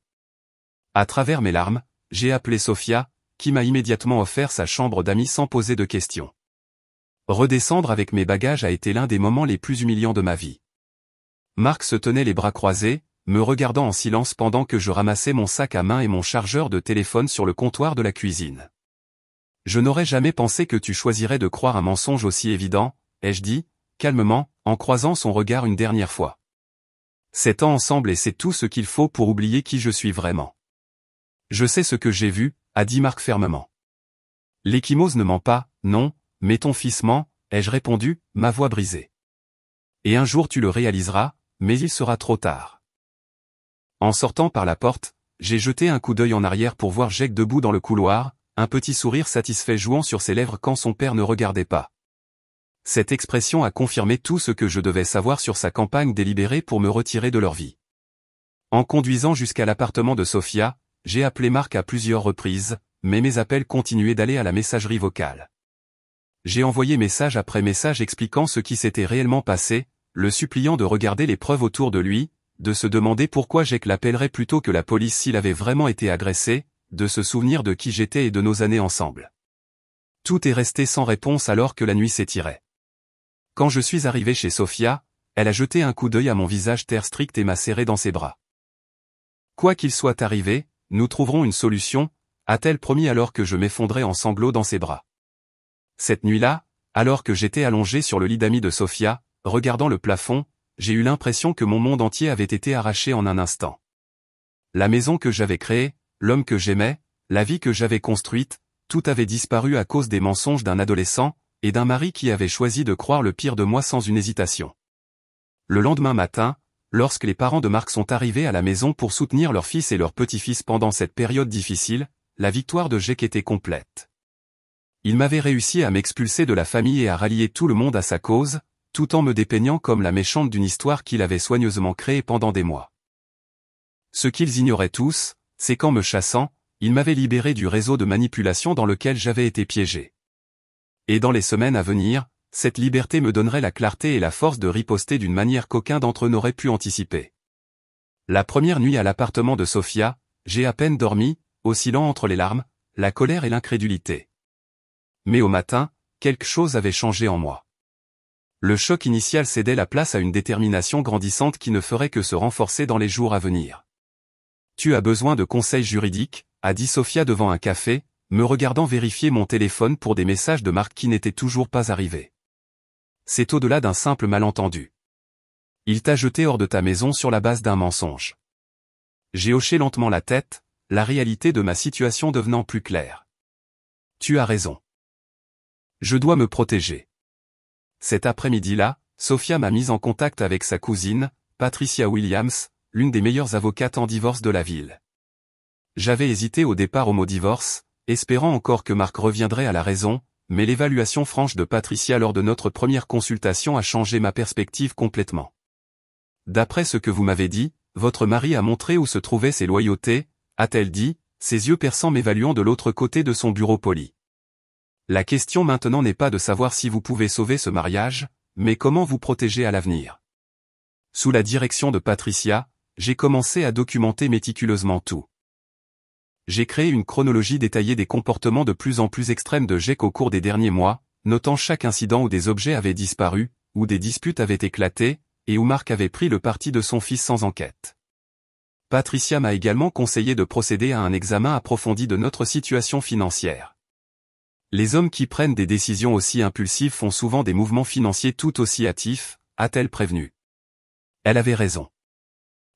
À travers mes larmes, j'ai appelé Sophia, qui m'a immédiatement offert sa chambre d'amis sans poser de questions. Redescendre avec mes bagages a été l'un des moments les plus humiliants de ma vie. Mark se tenait les bras croisés, me regardant en silence pendant que je ramassais mon sac à main et mon chargeur de téléphone sur le comptoir de la cuisine. Je n'aurais jamais pensé que tu choisirais de croire un mensonge aussi évident, ai-je dit, calmement, en croisant son regard une dernière fois. 7 ans ensemble et c'est tout ce qu'il faut pour oublier qui je suis vraiment. Je sais ce que j'ai vu, a dit Mark fermement. L'échymose ne ment pas, non, mais ton fils ment, ai-je répondu, ma voix brisée. Et un jour tu le réaliseras, mais il sera trop tard. En sortant par la porte, j'ai jeté un coup d'œil en arrière pour voir Jake debout dans le couloir, un petit sourire satisfait jouant sur ses lèvres quand son père ne regardait pas. Cette expression a confirmé tout ce que je devais savoir sur sa campagne délibérée pour me retirer de leur vie. En conduisant jusqu'à l'appartement de Sophia, j'ai appelé Mark à plusieurs reprises, mais mes appels continuaient d'aller à la messagerie vocale. J'ai envoyé message après message expliquant ce qui s'était réellement passé, le suppliant de regarder les preuves autour de lui, de se demander pourquoi Jake l'appellerait plutôt que la police s'il avait vraiment été agressé, de se souvenir de qui j'étais et de nos années ensemble. Tout est resté sans réponse alors que la nuit s'étirait. Quand je suis arrivé chez Sophia, elle a jeté un coup d'œil à mon visage terre strict et m'a serré dans ses bras. Quoi qu'il soit arrivé, nous trouverons une solution, a-t-elle promis alors que je m'effondrais en sanglots dans ses bras. Cette nuit-là, alors que j'étais allongé sur le lit d'amis de Sophia, regardant le plafond, j'ai eu l'impression que mon monde entier avait été arraché en un instant. La maison que j'avais créée, l'homme que j'aimais, la vie que j'avais construite, tout avait disparu à cause des mensonges d'un adolescent, et d'un mari qui avait choisi de croire le pire de moi sans une hésitation. Le lendemain matin, lorsque les parents de Mark sont arrivés à la maison pour soutenir leur fils et leur petit-fils pendant cette période difficile, la victoire de Jake était complète. Il m'avait réussi à m'expulser de la famille et à rallier tout le monde à sa cause, tout en me dépeignant comme la méchante d'une histoire qu'il avait soigneusement créée pendant des mois. Ce qu'ils ignoraient tous, c'est qu'en me chassant, il m'avait libéré du réseau de manipulation dans lequel j'avais été piégé. Et dans les semaines à venir, cette liberté me donnerait la clarté et la force de riposter d'une manière qu'aucun d'entre eux n'aurait pu anticiper. La première nuit à l'appartement de Sophia, j'ai à peine dormi, oscillant entre les larmes, la colère et l'incrédulité. Mais au matin, quelque chose avait changé en moi. Le choc initial cédait la place à une détermination grandissante qui ne ferait que se renforcer dans les jours à venir. Tu as besoin de conseils juridiques, a dit Sophia devant un café, me regardant vérifier mon téléphone pour des messages de Mark qui n'étaient toujours pas arrivés. C'est au-delà d'un simple malentendu. Il t'a jeté hors de ta maison sur la base d'un mensonge. J'ai hoché lentement la tête, la réalité de ma situation devenant plus claire. Tu as raison. Je dois me protéger. Cet après-midi-là, Sophia m'a mise en contact avec sa cousine, Patricia Williams, l'une des meilleures avocates en divorce de la ville. J'avais hésité au départ au mot divorce, espérant encore que Mark reviendrait à la raison, mais l'évaluation franche de Patricia lors de notre première consultation a changé ma perspective complètement. D'après ce que vous m'avez dit, votre mari a montré où se trouvaient ses loyautés, a-t-elle dit, ses yeux perçants m'évaluant de l'autre côté de son bureau poli. La question maintenant n'est pas de savoir si vous pouvez sauver ce mariage, mais comment vous protéger à l'avenir. Sous la direction de Patricia, j'ai commencé à documenter méticuleusement tout. J'ai créé une chronologie détaillée des comportements de plus en plus extrêmes de Jake au cours des derniers mois, notant chaque incident où des objets avaient disparu, où des disputes avaient éclaté, et où Mark avait pris le parti de son fils sans enquête. Patricia m'a également conseillé de procéder à un examen approfondi de notre situation financière. Les hommes qui prennent des décisions aussi impulsives font souvent des mouvements financiers tout aussi hâtifs, a-t-elle prévenu. Elle avait raison.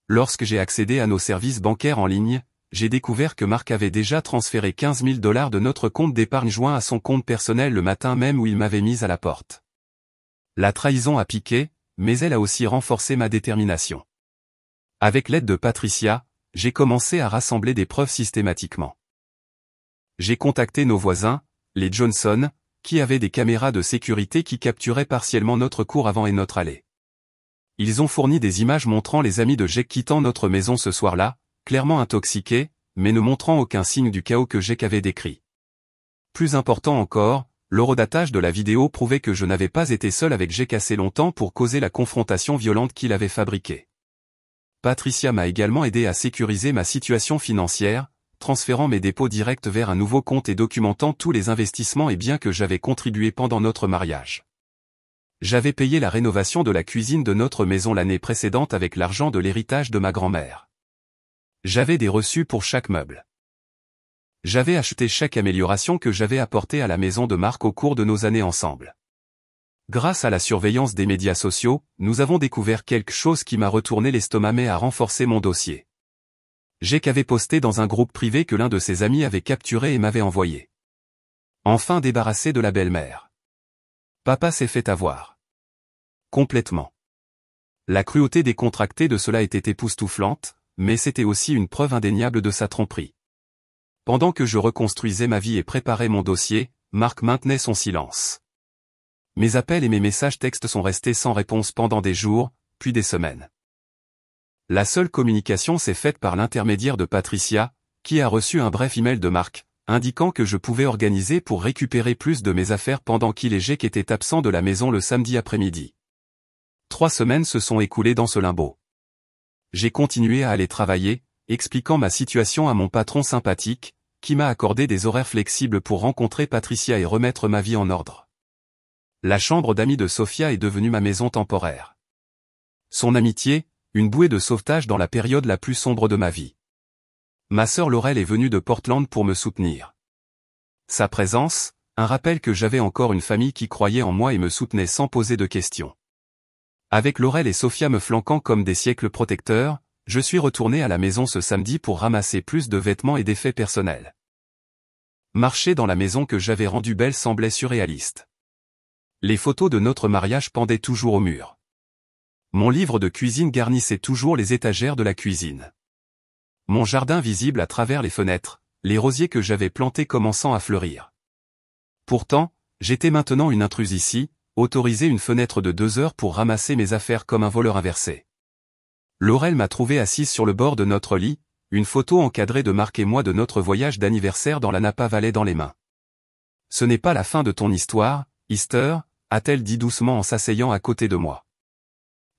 Lorsque j'ai accédé à nos services bancaires en ligne, j'ai découvert que Mark avait déjà transféré 15 000 $ de notre compte d'épargne joint à son compte personnel le matin même où il m'avait mise à la porte. La trahison a piqué, mais elle a aussi renforcé ma détermination. Avec l'aide de Patricia, j'ai commencé à rassembler des preuves systématiquement. J'ai contacté nos voisins, les Johnson, qui avaient des caméras de sécurité qui capturaient partiellement notre cour avant et notre allée. Ils ont fourni des images montrant les amis de Jake quittant notre maison ce soir-là, clairement intoxiqués, mais ne montrant aucun signe du chaos que Jake avait décrit. Plus important encore, l'horodatage de la vidéo prouvait que je n'avais pas été seul avec Jake assez longtemps pour causer la confrontation violente qu'il avait fabriquée. Patricia m'a également aidé à sécuriser ma situation financière, transférant mes dépôts directs vers un nouveau compte et documentant tous les investissements et biens que j'avais contribué pendant notre mariage. J'avais payé la rénovation de la cuisine de notre maison l'année précédente avec l'argent de l'héritage de ma grand-mère. J'avais des reçus pour chaque meuble. J'avais acheté chaque amélioration que j'avais apportée à la maison de Mark au cours de nos années ensemble. Grâce à la surveillance des médias sociaux, nous avons découvert quelque chose qui m'a retourné l'estomac mais a renforcé mon dossier. Jake avait posté dans un groupe privé que l'un de ses amis avait capturé et m'avait envoyé. Enfin débarrassé de la belle-mère. Papa s'est fait avoir. Complètement. La cruauté décontractée de cela était époustouflante, mais c'était aussi une preuve indéniable de sa tromperie. Pendant que je reconstruisais ma vie et préparais mon dossier, Mark maintenait son silence. Mes appels et mes messages textes sont restés sans réponse pendant des jours, puis des semaines. La seule communication s'est faite par l'intermédiaire de Patricia, qui a reçu un bref email de Mark, indiquant que je pouvais organiser pour récupérer plus de mes affaires pendant qu'il et Jake étaient absents de la maison le samedi après-midi. 3 semaines se sont écoulées dans ce limbo. J'ai continué à aller travailler, expliquant ma situation à mon patron sympathique, qui m'a accordé des horaires flexibles pour rencontrer Patricia et remettre ma vie en ordre. La chambre d'amis de Sophia est devenue ma maison temporaire. Son amitié, une bouée de sauvetage dans la période la plus sombre de ma vie. Ma sœur Laurel est venue de Portland pour me soutenir. Sa présence, un rappel que j'avais encore une famille qui croyait en moi et me soutenait sans poser de questions. Avec Laurel et Sophia me flanquant comme des siècles protecteurs, je suis retourné à la maison ce samedi pour ramasser plus de vêtements et d'effets personnels. Marcher dans la maison que j'avais rendue belle semblait surréaliste. Les photos de notre mariage pendaient toujours au mur. Mon livre de cuisine garnissait toujours les étagères de la cuisine. Mon jardin visible à travers les fenêtres, les rosiers que j'avais plantés commençant à fleurir. Pourtant, j'étais maintenant une intruse ici, autorisé une fenêtre de 2 heures pour ramasser mes affaires comme un voleur inversé. Laurel m'a trouvé assise sur le bord de notre lit, une photo encadrée de Mark et moi de notre voyage d'anniversaire dans la Napa Valley dans les mains. Ce n'est pas la fin de ton histoire, Easter, a-t-elle dit doucement en s'asseyant à côté de moi.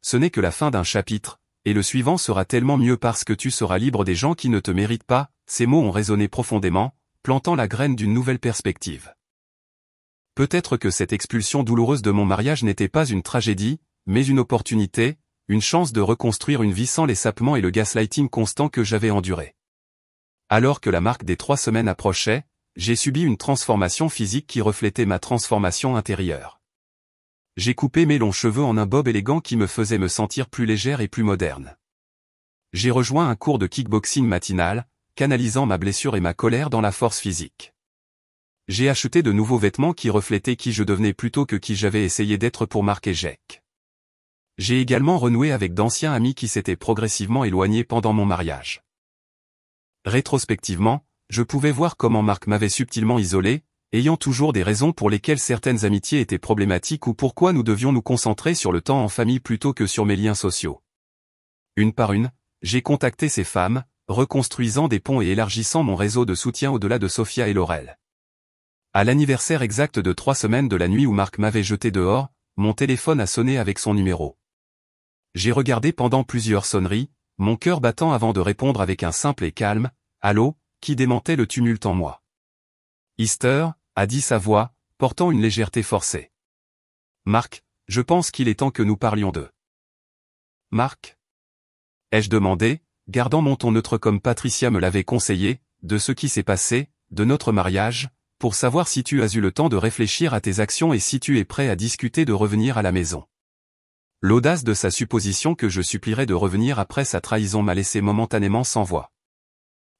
Ce n'est que la fin d'un chapitre, et le suivant sera tellement mieux parce que tu seras libre des gens qui ne te méritent pas, ces mots ont résonné profondément, plantant la graine d'une nouvelle perspective. Peut-être que cette expulsion douloureuse de mon mariage n'était pas une tragédie, mais une opportunité, une chance de reconstruire une vie sans les sapements et le gaslighting constant que j'avais enduré. Alors que la marque des 3 semaines approchait, j'ai subi une transformation physique qui reflétait ma transformation intérieure. J'ai coupé mes longs cheveux en un bob élégant qui me faisait me sentir plus légère et plus moderne. J'ai rejoint un cours de kickboxing matinal, canalisant ma blessure et ma colère dans la force physique. J'ai acheté de nouveaux vêtements qui reflétaient qui je devenais plutôt que qui j'avais essayé d'être pour Mark et Jake. J'ai également renoué avec d'anciens amis qui s'étaient progressivement éloignés pendant mon mariage. Rétrospectivement, je pouvais voir comment Mark m'avait subtilement isolé, ayant toujours des raisons pour lesquelles certaines amitiés étaient problématiques ou pourquoi nous devions nous concentrer sur le temps en famille plutôt que sur mes liens sociaux. Une par une, j'ai contacté ces femmes, reconstruisant des ponts et élargissant mon réseau de soutien au-delà de Sophia et Laurel. À l'anniversaire exact de 3 semaines de la nuit où Marc m'avait jeté dehors, mon téléphone a sonné avec son numéro. J'ai regardé pendant plusieurs sonneries, mon cœur battant avant de répondre avec un simple et calme « Allô » qui démentait le tumulte en moi. « Easter » a dit sa voix, portant une légèreté forcée. « Marc, je pense qu'il est temps que nous parlions d'eux. »« Marc ?» ai-je demandé, gardant mon ton neutre comme Patricia me l'avait conseillé, de ce qui s'est passé, de notre mariage, pour savoir si tu as eu le temps de réfléchir à tes actions et si tu es prêt à discuter de revenir à la maison. L'audace de sa supposition que je supplierais de revenir après sa trahison m'a laissé momentanément sans voix.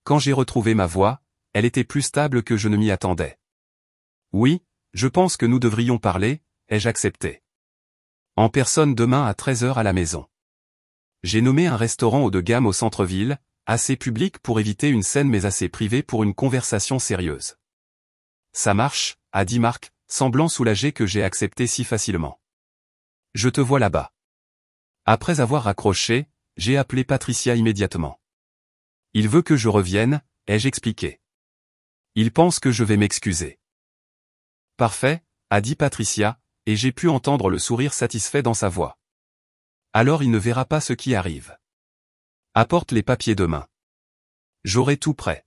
Quand j'ai retrouvé ma voix, elle était plus stable que je ne m'y attendais. Oui, je pense que nous devrions parler, ai-je accepté. En personne demain à 13h à la maison. J'ai nommé un restaurant haut de gamme au centre-ville, assez public pour éviter une scène mais assez privé pour une conversation sérieuse. Ça marche, a dit Marc, semblant soulagé que j'ai accepté si facilement. Je te vois là-bas. Après avoir raccroché, j'ai appelé Patricia immédiatement. Il veut que je revienne, ai-je expliqué. Il pense que je vais m'excuser. Parfait, a dit Patricia, et j'ai pu entendre le sourire satisfait dans sa voix. Alors il ne verra pas ce qui arrive. Apporte les papiers demain. J'aurai tout prêt.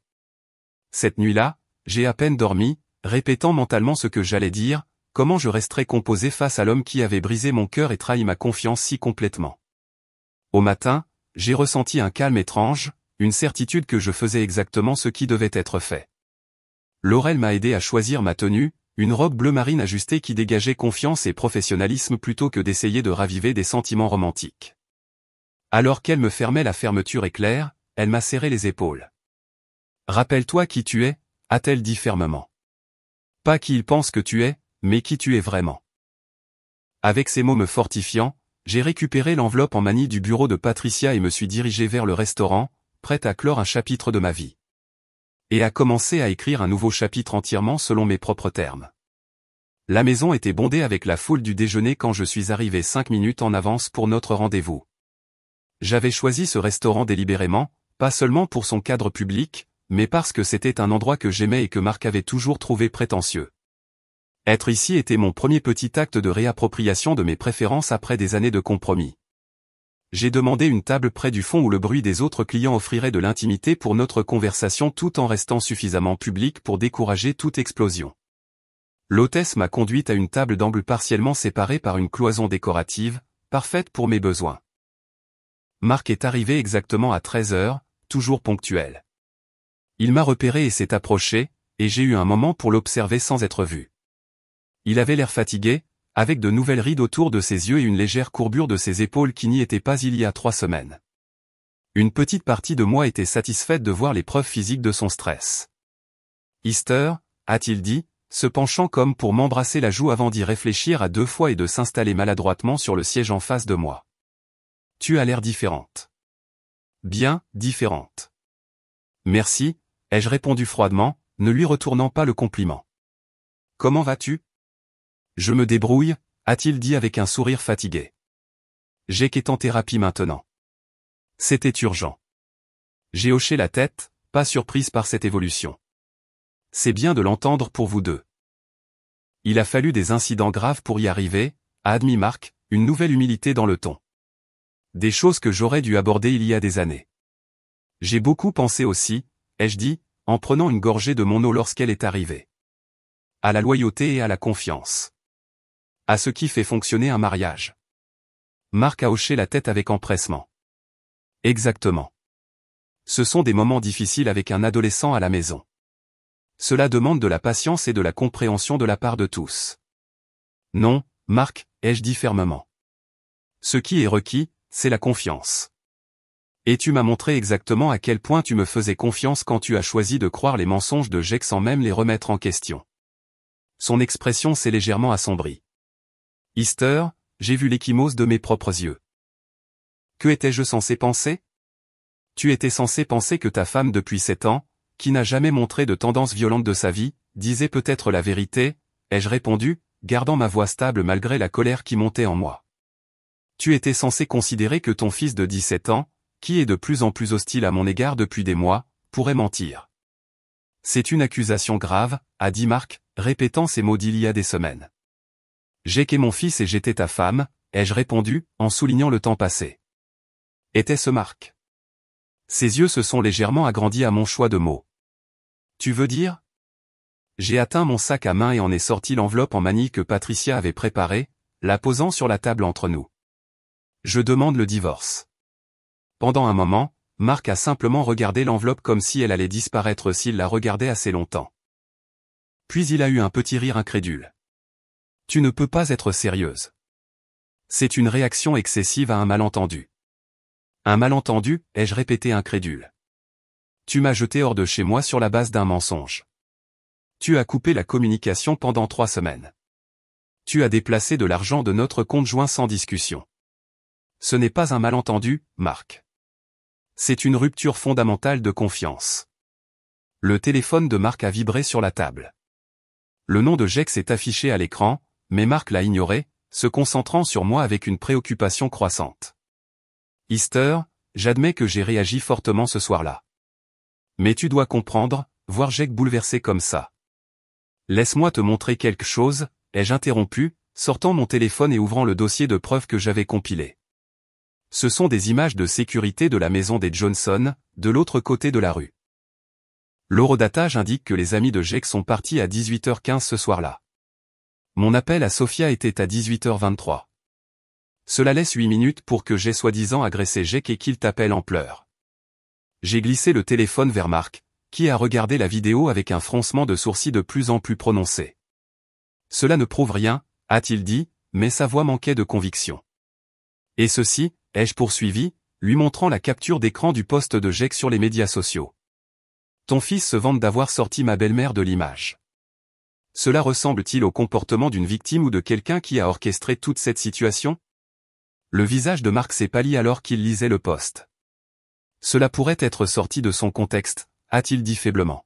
Cette nuit-là, j'ai à peine dormi, répétant mentalement ce que j'allais dire, comment je resterais composé face à l'homme qui avait brisé mon cœur et trahi ma confiance si complètement. Au matin, j'ai ressenti un calme étrange, une certitude que je faisais exactement ce qui devait être fait. Laurel m'a aidé à choisir ma tenue, une robe bleu marine ajustée qui dégageait confiance et professionnalisme plutôt que d'essayer de raviver des sentiments romantiques. Alors qu'elle me fermait la fermeture éclair, elle m'a serré les épaules. « Rappelle-toi qui tu es » a-t-elle dit fermement. « Pas qui il pense que tu es, mais qui tu es vraiment. » Avec ces mots me fortifiant, j'ai récupéré l'enveloppe en manie du bureau de Patricia et me suis dirigé vers le restaurant, prêt à clore un chapitre de ma vie. Et à commencer à écrire un nouveau chapitre entièrement selon mes propres termes. La maison était bondée avec la foule du déjeuner quand je suis arrivé 5 minutes en avance pour notre rendez-vous. J'avais choisi ce restaurant délibérément, pas seulement pour son cadre public, mais parce que c'était un endroit que j'aimais et que Marc avait toujours trouvé prétentieux. Être ici était mon premier petit acte de réappropriation de mes préférences après des années de compromis. J'ai demandé une table près du fond où le bruit des autres clients offrirait de l'intimité pour notre conversation tout en restant suffisamment public pour décourager toute explosion. L'hôtesse m'a conduite à une table d'angle partiellement séparée par une cloison décorative, parfaite pour mes besoins. Marc est arrivé exactement à 13h, toujours ponctuel. Il m'a repéré et s'est approché, et j'ai eu un moment pour l'observer sans être vu. Il avait l'air fatigué, avec de nouvelles rides autour de ses yeux et une légère courbure de ses épaules qui n'y était pas il y a 3 semaines. Une petite partie de moi était satisfaite de voir les preuves physiques de son stress. « Easter » a-t-il dit, se penchant comme pour m'embrasser la joue avant d'y réfléchir à 2 fois et de s'installer maladroitement sur le siège en face de moi. « Tu as l'air différente. »« Bien, différente. »« Merci » ai-je répondu froidement, ne lui retournant pas le compliment. « Comment vas-tu ? » « Je me débrouille » a-t-il dit avec un sourire fatigué. « J'ai qu'être en thérapie maintenant. » C'était urgent. J'ai hoché la tête, pas surprise par cette évolution. C'est bien de l'entendre pour vous deux. Il a fallu des incidents graves pour y arriver, a admis Marc, une nouvelle humilité dans le ton. Des choses que j'aurais dû aborder il y a des années. J'ai beaucoup pensé aussi, ai-je dit, en prenant une gorgée de mon eau lorsqu'elle est arrivée. À la loyauté et à la confiance. À ce qui fait fonctionner un mariage. Marc a hoché la tête avec empressement. Exactement. Ce sont des moments difficiles avec un adolescent à la maison. Cela demande de la patience et de la compréhension de la part de tous. Non, Marc, ai-je dit fermement. Ce qui est requis, c'est la confiance. Et tu m'as montré exactement à quel point tu me faisais confiance quand tu as choisi de croire les mensonges de Jake sans même les remettre en question. Son expression s'est légèrement assombrie. Easter, j'ai vu l'échymose de mes propres yeux. Que étais-je censé penser ? Tu étais censé penser que ta femme depuis 7 ans, qui n'a jamais montré de tendance violente de sa vie, disait peut-être la vérité, ai-je répondu, gardant ma voix stable malgré la colère qui montait en moi. Tu étais censé considérer que ton fils de 17 ans, qui est de plus en plus hostile à mon égard depuis des mois, pourrait mentir. C'est une accusation grave, a dit Marc, répétant ces mots d'il y a des semaines. Jake est mon fils et j'étais ta femme, ai-je répondu, en soulignant le temps passé. Était-ce Marc? Ses yeux se sont légèrement agrandis à mon choix de mots. Tu veux dire? J'ai atteint mon sac à main et en ai sorti l'enveloppe en manille que Patricia avait préparée, la posant sur la table entre nous. Je demande le divorce. Pendant un moment, Marc a simplement regardé l'enveloppe comme si elle allait disparaître s'il la regardait assez longtemps. Puis il a eu un petit rire incrédule. Tu ne peux pas être sérieuse. C'est une réaction excessive à un malentendu. Un malentendu, ai-je répété incrédule. Tu m'as jeté hors de chez moi sur la base d'un mensonge. Tu as coupé la communication pendant 3 semaines. Tu as déplacé de l'argent de notre compte joint sans discussion. Ce n'est pas un malentendu, Marc. C'est une rupture fondamentale de confiance. Le téléphone de Marc a vibré sur la table. Le nom de Jake s'est affiché à l'écran, mais Marc l'a ignoré, se concentrant sur moi avec une préoccupation croissante. Easter, j'admets que j'ai réagi fortement ce soir-là. Mais tu dois comprendre, voir Jake bouleversé comme ça. Laisse-moi te montrer quelque chose, ai-je interrompu, sortant mon téléphone et ouvrant le dossier de preuves que j'avais compilé. Ce sont des images de sécurité de la maison des Johnson, de l'autre côté de la rue. L'horodatage indique que les amis de Jake sont partis à 18h15 ce soir-là. Mon appel à Sophia était à 18h23. Cela laisse 8 minutes pour que j'aie soi-disant agressé Jake et qu'il t'appelle en pleurs. J'ai glissé le téléphone vers Marc, qui a regardé la vidéo avec un froncement de sourcils de plus en plus prononcé. Cela ne prouve rien, a-t-il dit, mais sa voix manquait de conviction. Et ceci, ai-je poursuivi, lui montrant la capture d'écran du post de Jake sur les médias sociaux. Ton fils se vante d'avoir sorti ma belle-mère de l'image. Cela ressemble-t-il au comportement d'une victime ou de quelqu'un qui a orchestré toute cette situation? Le visage de Marc s'est pâli alors qu'il lisait le post. Cela pourrait être sorti de son contexte, a-t-il dit faiblement.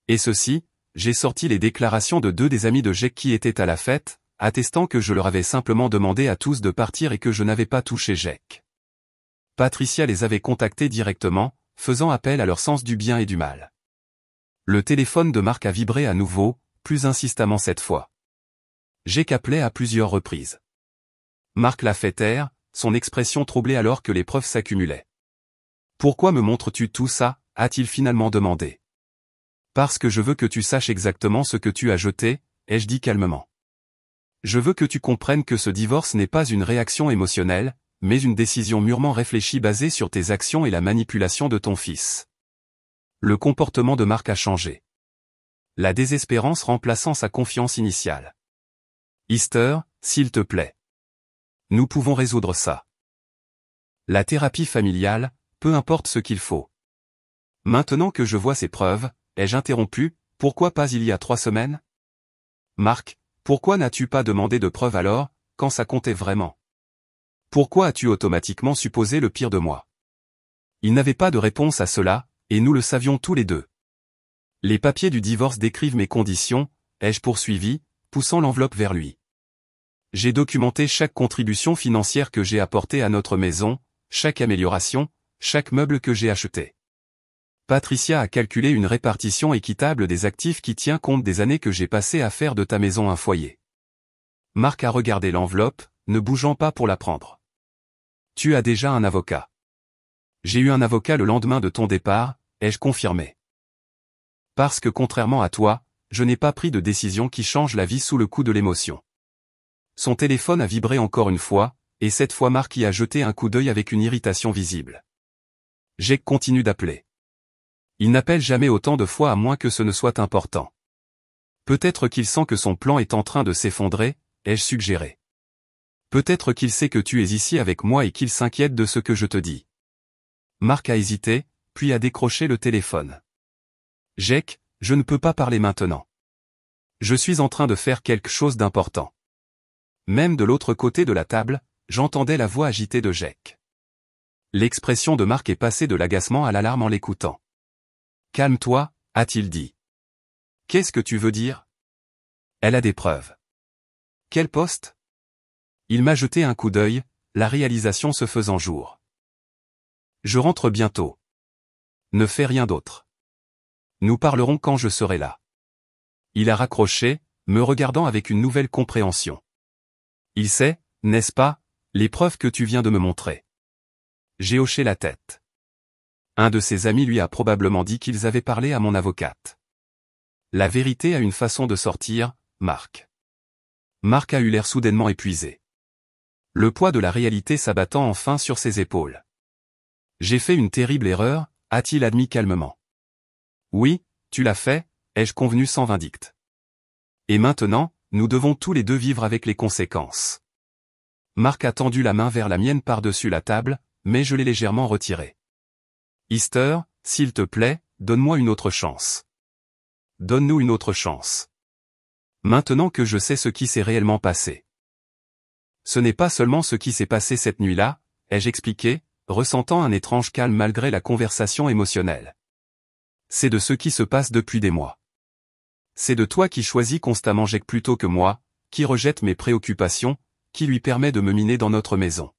Et ceci, j'ai sorti les déclarations de 2 des amis de Jake qui étaient à la fête, attestant que je leur avais simplement demandé à tous de partir et que je n'avais pas touché Jake. Patricia les avait contactés directement, faisant appel à leur sens du bien et du mal. Le téléphone de Marc a vibré à nouveau, plus insistamment cette fois. Jake appelait à plusieurs reprises. Marc l'a fait taire, son expression troublée alors que les preuves s'accumulaient. « Pourquoi me montres-tu tout ça ?» a-t-il finalement demandé. « Parce que je veux que tu saches exactement ce que tu as jeté », ai-je dit calmement. Je veux que tu comprennes que ce divorce n'est pas une réaction émotionnelle, mais une décision mûrement réfléchie basée sur tes actions et la manipulation de ton fils. Le comportement de Marc a changé. La désespérance remplaçant sa confiance initiale. Easter, s'il te plaît. Nous pouvons résoudre ça. La thérapie familiale, peu importe ce qu'il faut. Maintenant que je vois ces preuves, ai-je interrompu, pourquoi pas il y a 3 semaines? Marc, pourquoi n'as-tu pas demandé de preuves alors, quand ça comptait vraiment? Pourquoi as-tu automatiquement supposé le pire de moi? Il n'avait pas de réponse à cela, et nous le savions tous les deux. Les papiers du divorce décrivent mes conditions, ai-je poursuivi, poussant l'enveloppe vers lui. J'ai documenté chaque contribution financière que j'ai apportée à notre maison, chaque amélioration, chaque meuble que j'ai acheté. Patricia a calculé une répartition équitable des actifs qui tient compte des années que j'ai passées à faire de ta maison un foyer. Marc a regardé l'enveloppe, ne bougeant pas pour la prendre. Tu as déjà un avocat. J'ai eu un avocat le lendemain de ton départ, ai-je confirmé. Parce que contrairement à toi, je n'ai pas pris de décision qui change la vie sous le coup de l'émotion. Son téléphone a vibré encore une fois, et cette fois Marc y a jeté un coup d'œil avec une irritation visible. Jake continue d'appeler. Il n'appelle jamais autant de fois à moins que ce ne soit important. Peut-être qu'il sent que son plan est en train de s'effondrer, ai-je suggéré. Peut-être qu'il sait que tu es ici avec moi et qu'il s'inquiète de ce que je te dis. Marc a hésité, puis a décroché le téléphone. Jake, je ne peux pas parler maintenant. Je suis en train de faire quelque chose d'important. Même de l'autre côté de la table, j'entendais la voix agitée de Jake. L'expression de Marc est passée de l'agacement à l'alarme en l'écoutant. Calme-toi, a-t-il dit. Qu'est-ce que tu veux dire? Elle a des preuves. Quel poste? Il m'a jeté un coup d'œil, la réalisation se faisant jour. Je rentre bientôt. Ne fais rien d'autre. Nous parlerons quand je serai là. Il a raccroché, me regardant avec une nouvelle compréhension. Il sait, n'est-ce pas, les preuves que tu viens de me montrer. J'ai hoché la tête. Un de ses amis lui a probablement dit qu'ils avaient parlé à mon avocate. La vérité a une façon de sortir, Marc. Marc a eu l'air soudainement épuisé. Le poids de la réalité s'abattant enfin sur ses épaules. J'ai fait une terrible erreur, a-t-il admis calmement. Oui, tu l'as fait, ai-je convenu sans vindicte. Et maintenant, nous devons tous les deux vivre avec les conséquences. Marc a tendu la main vers la mienne par-dessus la table, mais je l'ai légèrement retirée. Easter, s'il te plaît, donne-moi une autre chance. Donne-nous une autre chance. Maintenant que je sais ce qui s'est réellement passé. Ce n'est pas seulement ce qui s'est passé cette nuit-là, ai-je expliqué, ressentant un étrange calme malgré la conversation émotionnelle. C'est de ce qui se passe depuis des mois. C'est de toi qui choisis constamment Jake plutôt que moi, qui rejette mes préoccupations, qui lui permet de me miner dans notre maison.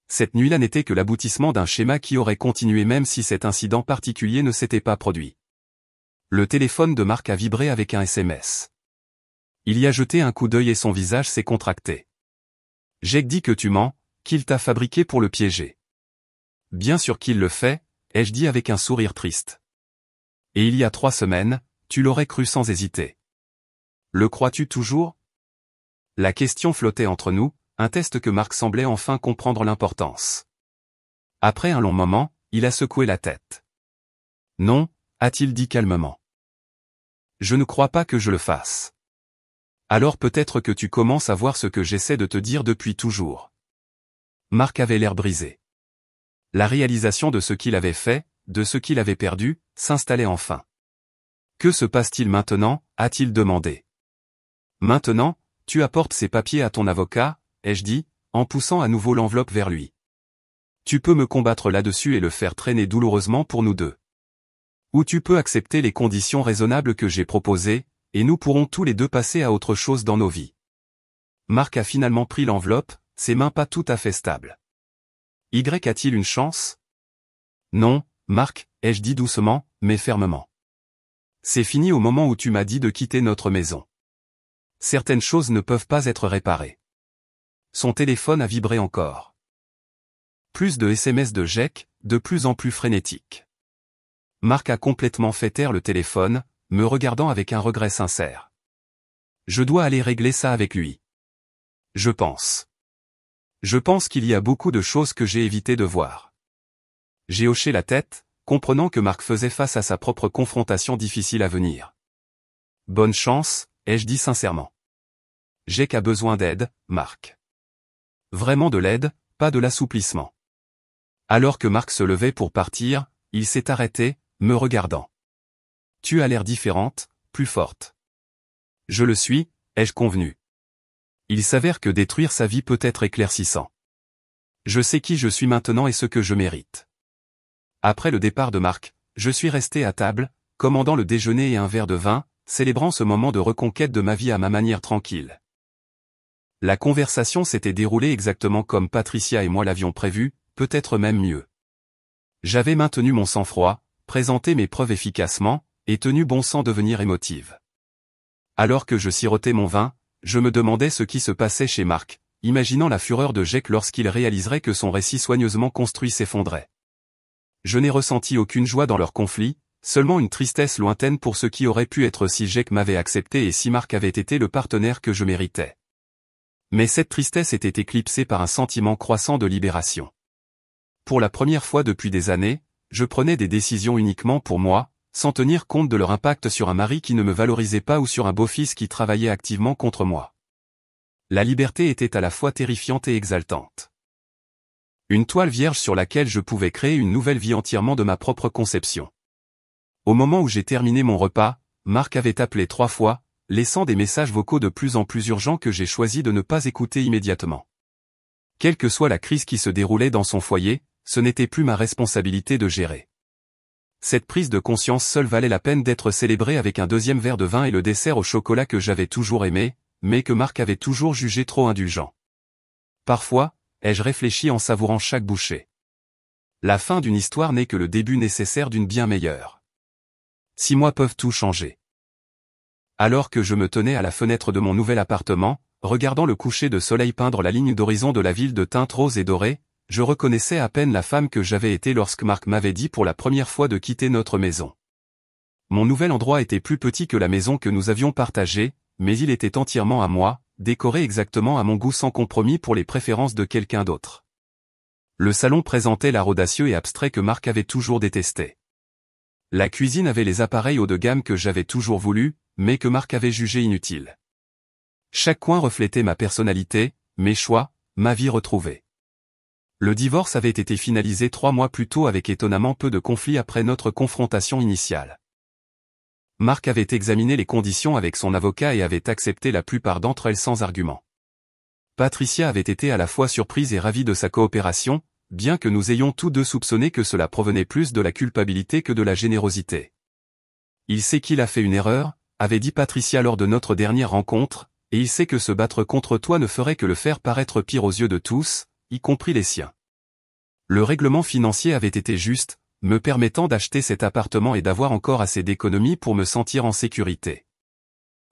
Cette nuit-là n'était que l'aboutissement d'un schéma qui aurait continué même si cet incident particulier ne s'était pas produit. Le téléphone de Marc a vibré avec un SMS. Il y a jeté un coup d'œil et son visage s'est contracté. Jake dit que tu mens, qu'il t'a fabriqué pour le piéger. Bien sûr qu'il le fait, ai-je dit avec un sourire triste. Et il y a 3 semaines, tu l'aurais cru sans hésiter. Le crois-tu toujours? La question flottait entre nous, un test que Marc semblait enfin comprendre l'importance. Après un long moment, il a secoué la tête. Non, a-t-il dit calmement. Je ne crois pas que je le fasse. Alors peut-être que tu commences à voir ce que j'essaie de te dire depuis toujours. Marc avait l'air brisé. La réalisation de ce qu'il avait fait, de ce qu'il avait perdu, s'installait enfin. Que se passe-t-il maintenant, a-t-il demandé. Maintenant, tu apportes ces papiers à ton avocat, ai-je dit, en poussant à nouveau l'enveloppe vers lui. Tu peux me combattre là-dessus et le faire traîner douloureusement pour nous deux. Ou tu peux accepter les conditions raisonnables que j'ai proposées, et nous pourrons tous les deux passer à autre chose dans nos vies. Marc a finalement pris l'enveloppe, ses mains pas tout à fait stables. Y a-t-il une chance? Non, Marc, ai-je dit doucement, mais fermement. C'est fini au moment où tu m'as dit de quitter notre maison. Certaines choses ne peuvent pas être réparées. Son téléphone a vibré encore. Plus de SMS de Jake, de plus en plus frénétiques. Marc a complètement fait taire le téléphone, me regardant avec un regret sincère. Je dois aller régler ça avec lui. Je pense. Je pense qu'il y a beaucoup de choses que j'ai évité de voir. J'ai hoché la tête, comprenant que Marc faisait face à sa propre confrontation difficile à venir. Bonne chance, ai-je dit sincèrement. Jake a besoin d'aide, Marc. Vraiment de l'aide, pas de l'assouplissement. Alors que Marc se levait pour partir, il s'est arrêté, me regardant. Tu as l'air différente, plus forte. Je le suis, ai-je convenu. Il s'avère que détruire sa vie peut être éclaircissant. Je sais qui je suis maintenant et ce que je mérite. Après le départ de Marc, je suis resté à table, commandant le déjeuner et un verre de vin, célébrant ce moment de reconquête de ma vie à ma manière tranquille. La conversation s'était déroulée exactement comme Patricia et moi l'avions prévu, peut-être même mieux. J'avais maintenu mon sang-froid, présenté mes preuves efficacement, et tenu bon sans devenir émotive. Alors que je sirotais mon vin, je me demandais ce qui se passait chez Marc, imaginant la fureur de Jake lorsqu'il réaliserait que son récit soigneusement construit s'effondrait. Je n'ai ressenti aucune joie dans leur conflit, seulement une tristesse lointaine pour ce qui aurait pu être si Jake m'avait accepté et si Marc avait été le partenaire que je méritais. Mais cette tristesse était éclipsée par un sentiment croissant de libération. Pour la première fois depuis des années, je prenais des décisions uniquement pour moi, sans tenir compte de leur impact sur un mari qui ne me valorisait pas ou sur un beau-fils qui travaillait activement contre moi. La liberté était à la fois terrifiante et exaltante. Une toile vierge sur laquelle je pouvais créer une nouvelle vie entièrement de ma propre conception. Au moment où j'ai terminé mon repas, Marc avait appelé 3 fois, laissant des messages vocaux de plus en plus urgents que j'ai choisi de ne pas écouter immédiatement. Quelle que soit la crise qui se déroulait dans son foyer, ce n'était plus ma responsabilité de gérer. Cette prise de conscience seule valait la peine d'être célébrée avec un deuxième verre de vin et le dessert au chocolat que j'avais toujours aimé, mais que Marc avait toujours jugé trop indulgent. Parfois, ai-je réfléchi en savourant chaque bouchée. La fin d'une histoire n'est que le début nécessaire d'une bien meilleure. 6 mois peuvent tout changer. Alors que je me tenais à la fenêtre de mon nouvel appartement, regardant le coucher de soleil peindre la ligne d'horizon de la ville de teintes roses et dorées, je reconnaissais à peine la femme que j'avais été lorsque Marc m'avait dit pour la première fois de quitter notre maison. Mon nouvel endroit était plus petit que la maison que nous avions partagée, mais il était entièrement à moi, décoré exactement à mon goût sans compromis pour les préférences de quelqu'un d'autre. Le salon présentait l'art audacieux et abstrait que Marc avait toujours détesté. La cuisine avait les appareils haut de gamme que j'avais toujours voulu, mais que Marc avait jugé inutiles. Chaque coin reflétait ma personnalité, mes choix, ma vie retrouvée. Le divorce avait été finalisé 3 mois plus tôt avec étonnamment peu de conflits après notre confrontation initiale. Marc avait examiné les conditions avec son avocat et avait accepté la plupart d'entre elles sans argument. Patricia avait été à la fois surprise et ravie de sa coopération, bien que nous ayons tous deux soupçonné que cela provenait plus de la culpabilité que de la générosité. Il sait qu'il a fait une erreur, avait dit Patricia lors de notre dernière rencontre, et il sait que se battre contre toi ne ferait que le faire paraître pire aux yeux de tous, y compris les siens. Le règlement financier avait été juste, me permettant d'acheter cet appartement et d'avoir encore assez d'économies pour me sentir en sécurité.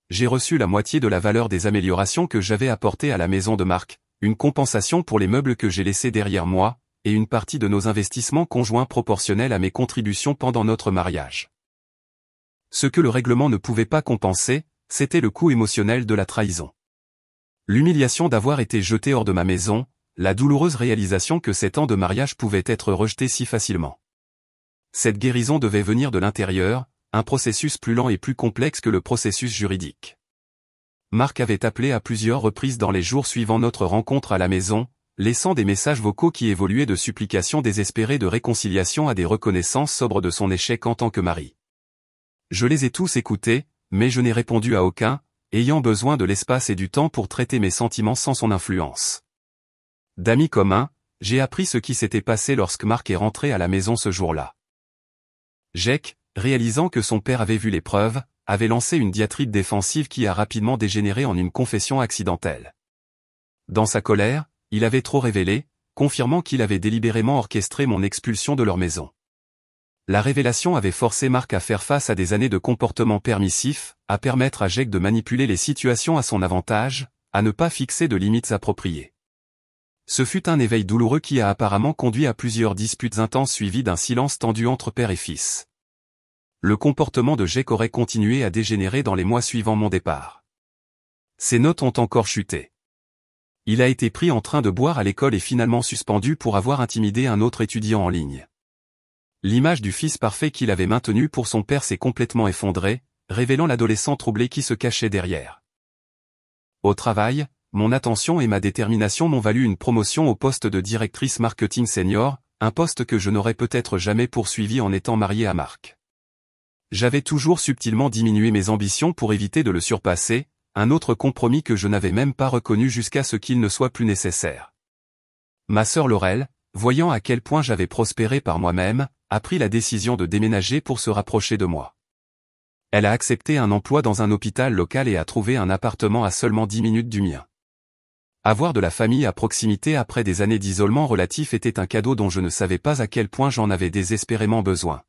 J'ai reçu la moitié de la valeur des améliorations que j'avais apportées à la maison de Marc, une compensation pour les meubles que j'ai laissés derrière moi, et une partie de nos investissements conjoints proportionnels à mes contributions pendant notre mariage. Ce que le règlement ne pouvait pas compenser, c'était le coût émotionnel de la trahison. L'humiliation d'avoir été jeté hors de ma maison, la douloureuse réalisation que 7 ans de mariage pouvaient être rejetés si facilement. Cette guérison devait venir de l'intérieur, un processus plus lent et plus complexe que le processus juridique. Marc avait appelé à plusieurs reprises dans les jours suivant notre rencontre à la maison, laissant des messages vocaux qui évoluaient de supplications désespérées de réconciliation à des reconnaissances sobres de son échec en tant que mari. Je les ai tous écoutés, mais je n'ai répondu à aucun, ayant besoin de l'espace et du temps pour traiter mes sentiments sans son influence. D'amis communs, j'ai appris ce qui s'était passé lorsque Marc est rentré à la maison ce jour-là. Jake, réalisant que son père avait vu les preuves, avait lancé une diatribe défensive qui a rapidement dégénéré en une confession accidentelle. Dans sa colère, il avait trop révélé, confirmant qu'il avait délibérément orchestré mon expulsion de leur maison. La révélation avait forcé Marc à faire face à des années de comportement permissif, à permettre à Jake de manipuler les situations à son avantage, à ne pas fixer de limites appropriées. Ce fut un éveil douloureux qui a apparemment conduit à plusieurs disputes intenses suivies d'un silence tendu entre père et fils. Le comportement de Jake aurait continué à dégénérer dans les mois suivant mon départ. Ses notes ont encore chuté. Il a été pris en train de boire à l'école et finalement suspendu pour avoir intimidé un autre étudiant en ligne. L'image du fils parfait qu'il avait maintenu pour son père s'est complètement effondrée, révélant l'adolescent troublé qui se cachait derrière. Au travail, mon attention et ma détermination m'ont valu une promotion au poste de directrice marketing senior, un poste que je n'aurais peut-être jamais poursuivi en étant marié à Marc. J'avais toujours subtilement diminué mes ambitions pour éviter de le surpasser, un autre compromis que je n'avais même pas reconnu jusqu'à ce qu'il ne soit plus nécessaire. Ma sœur Laurel, voyant à quel point j'avais prospéré par moi-même, a pris la décision de déménager pour se rapprocher de moi. Elle a accepté un emploi dans un hôpital local et a trouvé un appartement à seulement 10 minutes du mien. Avoir de la famille à proximité après des années d'isolement relatif était un cadeau dont je ne savais pas à quel point j'en avais désespérément besoin.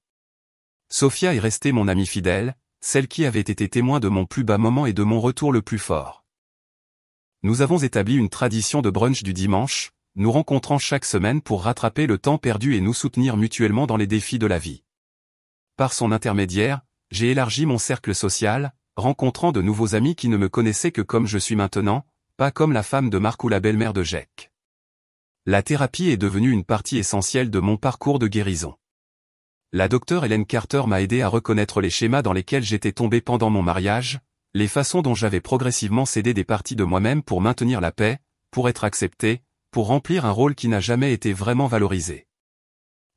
Sophia est restée mon amie fidèle, celle qui avait été témoin de mon plus bas moment et de mon retour le plus fort. Nous avons établi une tradition de brunch du dimanche, nous rencontrant chaque semaine pour rattraper le temps perdu et nous soutenir mutuellement dans les défis de la vie. Par son intermédiaire, j'ai élargi mon cercle social, rencontrant de nouveaux amis qui ne me connaissaient que comme je suis maintenant, pas comme la femme de Marc ou la belle-mère de Jake. La thérapie est devenue une partie essentielle de mon parcours de guérison. La docteure Hélène Carter m'a aidé à reconnaître les schémas dans lesquels j'étais tombé pendant mon mariage, les façons dont j'avais progressivement cédé des parties de moi-même pour maintenir la paix, pour être accepté, pour remplir un rôle qui n'a jamais été vraiment valorisé.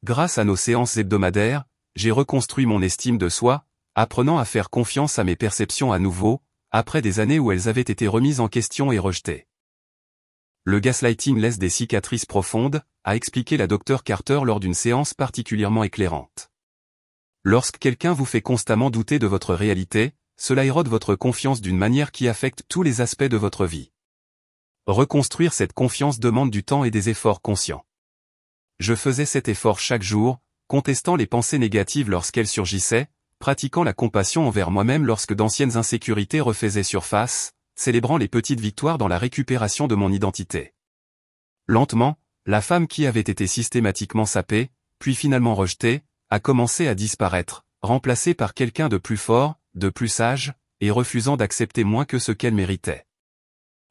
Grâce à nos séances hebdomadaires, j'ai reconstruit mon estime de soi, apprenant à faire confiance à mes perceptions à nouveau, après des années où elles avaient été remises en question et rejetées. Le gaslighting laisse des cicatrices profondes, a expliqué la docteure Carter lors d'une séance particulièrement éclairante. Lorsque quelqu'un vous fait constamment douter de votre réalité, cela érode votre confiance d'une manière qui affecte tous les aspects de votre vie. Reconstruire cette confiance demande du temps et des efforts conscients. Je faisais cet effort chaque jour, contestant les pensées négatives lorsqu'elles surgissaient, pratiquant la compassion envers moi-même lorsque d'anciennes insécurités refaisaient surface, célébrant les petites victoires dans la récupération de mon identité. Lentement, la femme qui avait été systématiquement sapée, puis finalement rejetée, a commencé à disparaître, remplacée par quelqu'un de plus fort, de plus sage, et refusant d'accepter moins que ce qu'elle méritait.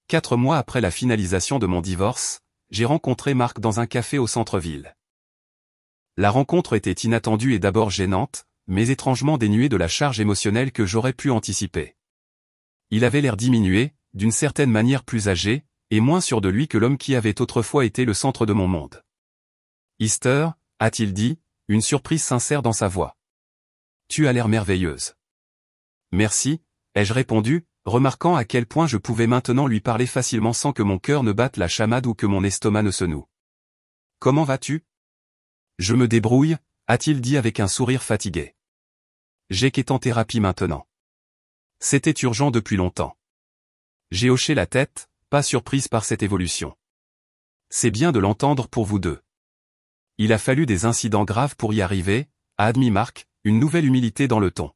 4 mois après la finalisation de mon divorce, j'ai rencontré Marc dans un café au centre-ville. La rencontre était inattendue et d'abord gênante, mais étrangement dénuée de la charge émotionnelle que j'aurais pu anticiper. Il avait l'air diminué, d'une certaine manière plus âgé, et moins sûr de lui que l'homme qui avait autrefois été le centre de mon monde. « Easter » a-t-il dit, une surprise sincère dans sa voix. « Tu as l'air merveilleuse. » « Merci » ai-je répondu, remarquant à quel point je pouvais maintenant lui parler facilement sans que mon cœur ne batte la chamade ou que mon estomac ne se noue. « Comment vas-tu ? » « Je me débrouille » a-t-il dit avec un sourire fatigué. « Jake est en thérapie maintenant. » C'était urgent depuis longtemps. J'ai hoché la tête, pas surprise par cette évolution. C'est bien de l'entendre pour vous deux. Il a fallu des incidents graves pour y arriver, a admis Marc, une nouvelle humilité dans le ton.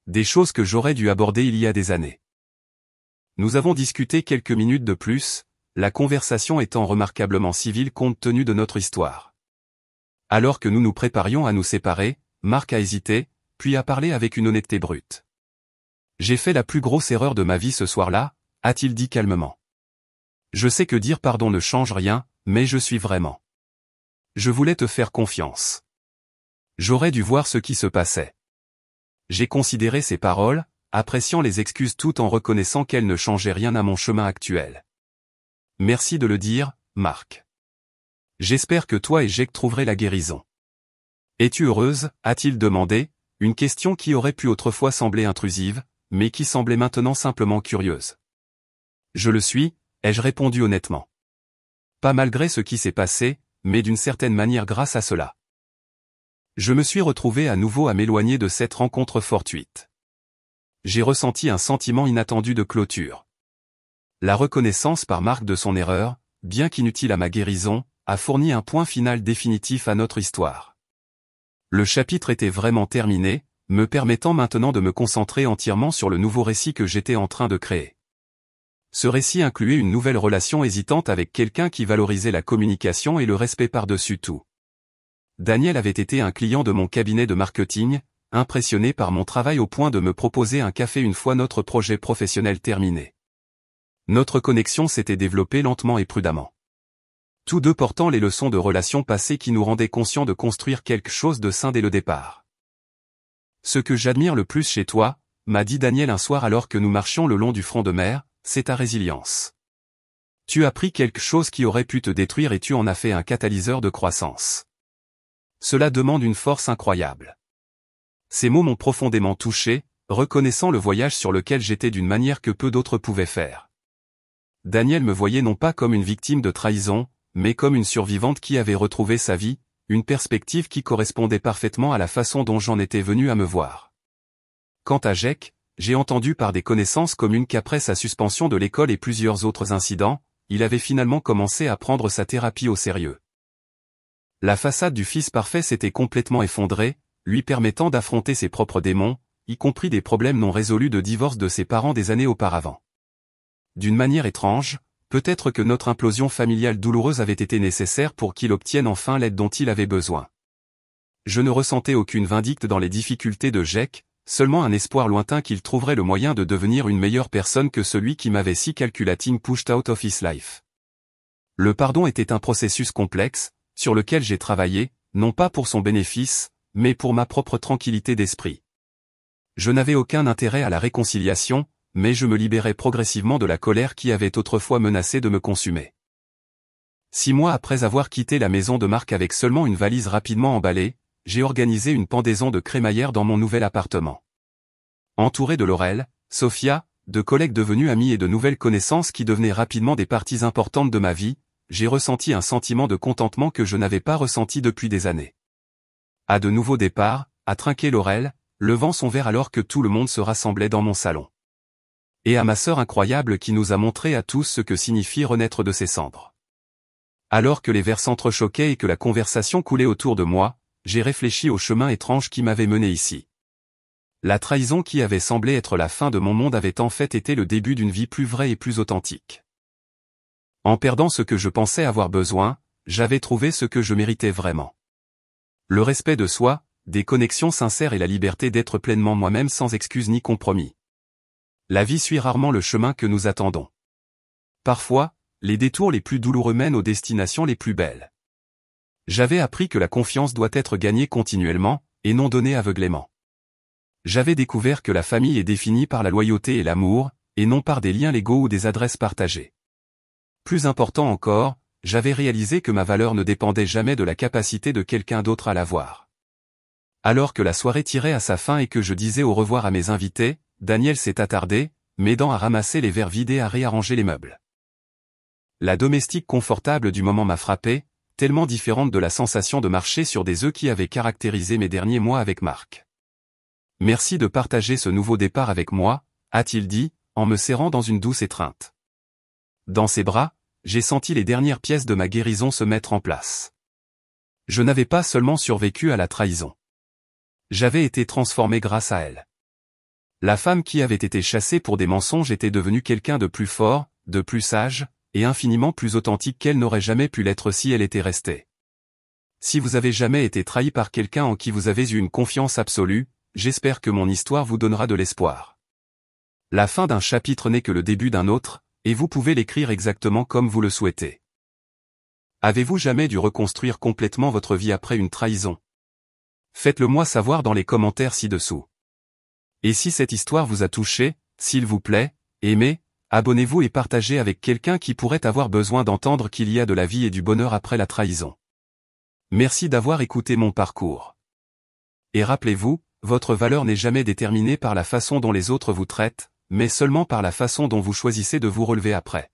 Des choses que j'aurais dû aborder il y a des années. Nous avons discuté quelques minutes de plus, la conversation étant remarquablement civile compte tenu de notre histoire. Alors que nous nous préparions à nous séparer, Marc a hésité, puis a parlé avec une honnêteté brute. « J'ai fait la plus grosse erreur de ma vie ce soir-là » a-t-il dit calmement. « Je sais que dire pardon ne change rien, mais je suis vraiment. Je voulais te faire confiance. J'aurais dû voir ce qui se passait. » J'ai considéré ses paroles, appréciant les excuses tout en reconnaissant qu'elles ne changeaient rien à mon chemin actuel. « Merci de le dire, Marc. J'espère que toi et Jake trouverez la guérison. »« Es-tu heureuse » a-t-il demandé, une question qui aurait pu autrefois sembler intrusive, mais qui semblait maintenant simplement curieuse. « Je le suis » ai-je répondu honnêtement. Pas malgré ce qui s'est passé, mais d'une certaine manière grâce à cela. Je me suis retrouvé à nouveau à m'éloigner de cette rencontre fortuite. J'ai ressenti un sentiment inattendu de clôture. La reconnaissance par Marc de son erreur, bien qu'inutile à ma guérison, a fourni un point final définitif à notre histoire. Le chapitre était vraiment terminé, me permettant maintenant de me concentrer entièrement sur le nouveau récit que j'étais en train de créer. Ce récit incluait une nouvelle relation hésitante avec quelqu'un qui valorisait la communication et le respect par-dessus tout. Daniel avait été un client de mon cabinet de marketing, impressionné par mon travail au point de me proposer un café une fois notre projet professionnel terminé. Notre connexion s'était développée lentement et prudemment. Tous deux portant les leçons de relations passées qui nous rendaient conscients de construire quelque chose de sain dès le départ. « Ce que j'admire le plus chez toi, » m'a dit Daniel un soir alors que nous marchions le long du front de mer, « c'est ta résilience. Tu as pris quelque chose qui aurait pu te détruire et tu en as fait un catalyseur de croissance. Cela demande une force incroyable. » Ces mots m'ont profondément touché, reconnaissant le voyage sur lequel j'étais d'une manière que peu d'autres pouvaient faire. Daniel me voyait non pas comme une victime de trahison, mais comme une survivante qui avait retrouvé sa vie, une perspective qui correspondait parfaitement à la façon dont j'en étais venu à me voir. Quant à Jake, j'ai entendu par des connaissances communes qu'après sa suspension de l'école et plusieurs autres incidents, il avait finalement commencé à prendre sa thérapie au sérieux. La façade du fils parfait s'était complètement effondrée, lui permettant d'affronter ses propres démons, y compris des problèmes non résolus de divorce de ses parents des années auparavant. D'une manière étrange, peut-être que notre implosion familiale douloureuse avait été nécessaire pour qu'il obtienne enfin l'aide dont il avait besoin. Je ne ressentais aucune vindicte dans les difficultés de Jake, seulement un espoir lointain qu'il trouverait le moyen de devenir une meilleure personne que celui qui m'avait si calculating pushed out of his life. Le pardon était un processus complexe, sur lequel j'ai travaillé, non pas pour son bénéfice, mais pour ma propre tranquillité d'esprit. Je n'avais aucun intérêt à la réconciliation, mais je me libérais progressivement de la colère qui avait autrefois menacé de me consumer. 6 mois après avoir quitté la maison de Marc avec seulement une valise rapidement emballée, j'ai organisé une pendaison de crémaillère dans mon nouvel appartement. Entouré de Laurel, Sophia, de collègues devenus amis et de nouvelles connaissances qui devenaient rapidement des parties importantes de ma vie, j'ai ressenti un sentiment de contentement que je n'avais pas ressenti depuis des années. À de nouveaux départs, a trinqué Laurel, levant son verre alors que tout le monde se rassemblait dans mon salon. Et à ma sœur incroyable qui nous a montré à tous ce que signifie renaître de ses cendres. Alors que les vers s'entrechoquaient et que la conversation coulait autour de moi, j'ai réfléchi au chemin étrange qui m'avait mené ici. La trahison qui avait semblé être la fin de mon monde avait en fait été le début d'une vie plus vraie et plus authentique. En perdant ce que je pensais avoir besoin, j'avais trouvé ce que je méritais vraiment. Le respect de soi, des connexions sincères et la liberté d'être pleinement moi-même sans excuse ni compromis. La vie suit rarement le chemin que nous attendons. Parfois, les détours les plus douloureux mènent aux destinations les plus belles. J'avais appris que la confiance doit être gagnée continuellement, et non donnée aveuglément. J'avais découvert que la famille est définie par la loyauté et l'amour, et non par des liens légaux ou des adresses partagées. Plus important encore, j'avais réalisé que ma valeur ne dépendait jamais de la capacité de quelqu'un d'autre à l'avoir. Alors que la soirée tirait à sa fin et que je disais au revoir à mes invités, Daniel s'est attardé, m'aidant à ramasser les verres vidés et à réarranger les meubles. La domestique confortable du moment m'a frappé, tellement différente de la sensation de marcher sur des œufs qui avait caractérisé mes derniers mois avec Marc. Merci de partager ce nouveau départ avec moi, a-t-il dit, en me serrant dans une douce étreinte. Dans ses bras, j'ai senti les dernières pièces de ma guérison se mettre en place. Je n'avais pas seulement survécu à la trahison. J'avais été transformé grâce à elle. La femme qui avait été chassée pour des mensonges était devenue quelqu'un de plus fort, de plus sage, et infiniment plus authentique qu'elle n'aurait jamais pu l'être si elle était restée. Si vous avez jamais été trahi par quelqu'un en qui vous avez eu une confiance absolue, j'espère que mon histoire vous donnera de l'espoir. La fin d'un chapitre n'est que le début d'un autre, et vous pouvez l'écrire exactement comme vous le souhaitez. Avez-vous jamais dû reconstruire complètement votre vie après une trahison? Faites-le moi savoir dans les commentaires ci-dessous. Et si cette histoire vous a touché, s'il vous plaît, aimez, abonnez-vous et partagez avec quelqu'un qui pourrait avoir besoin d'entendre qu'il y a de la vie et du bonheur après la trahison. Merci d'avoir écouté mon parcours. Et rappelez-vous, votre valeur n'est jamais déterminée par la façon dont les autres vous traitent, mais seulement par la façon dont vous choisissez de vous relever après.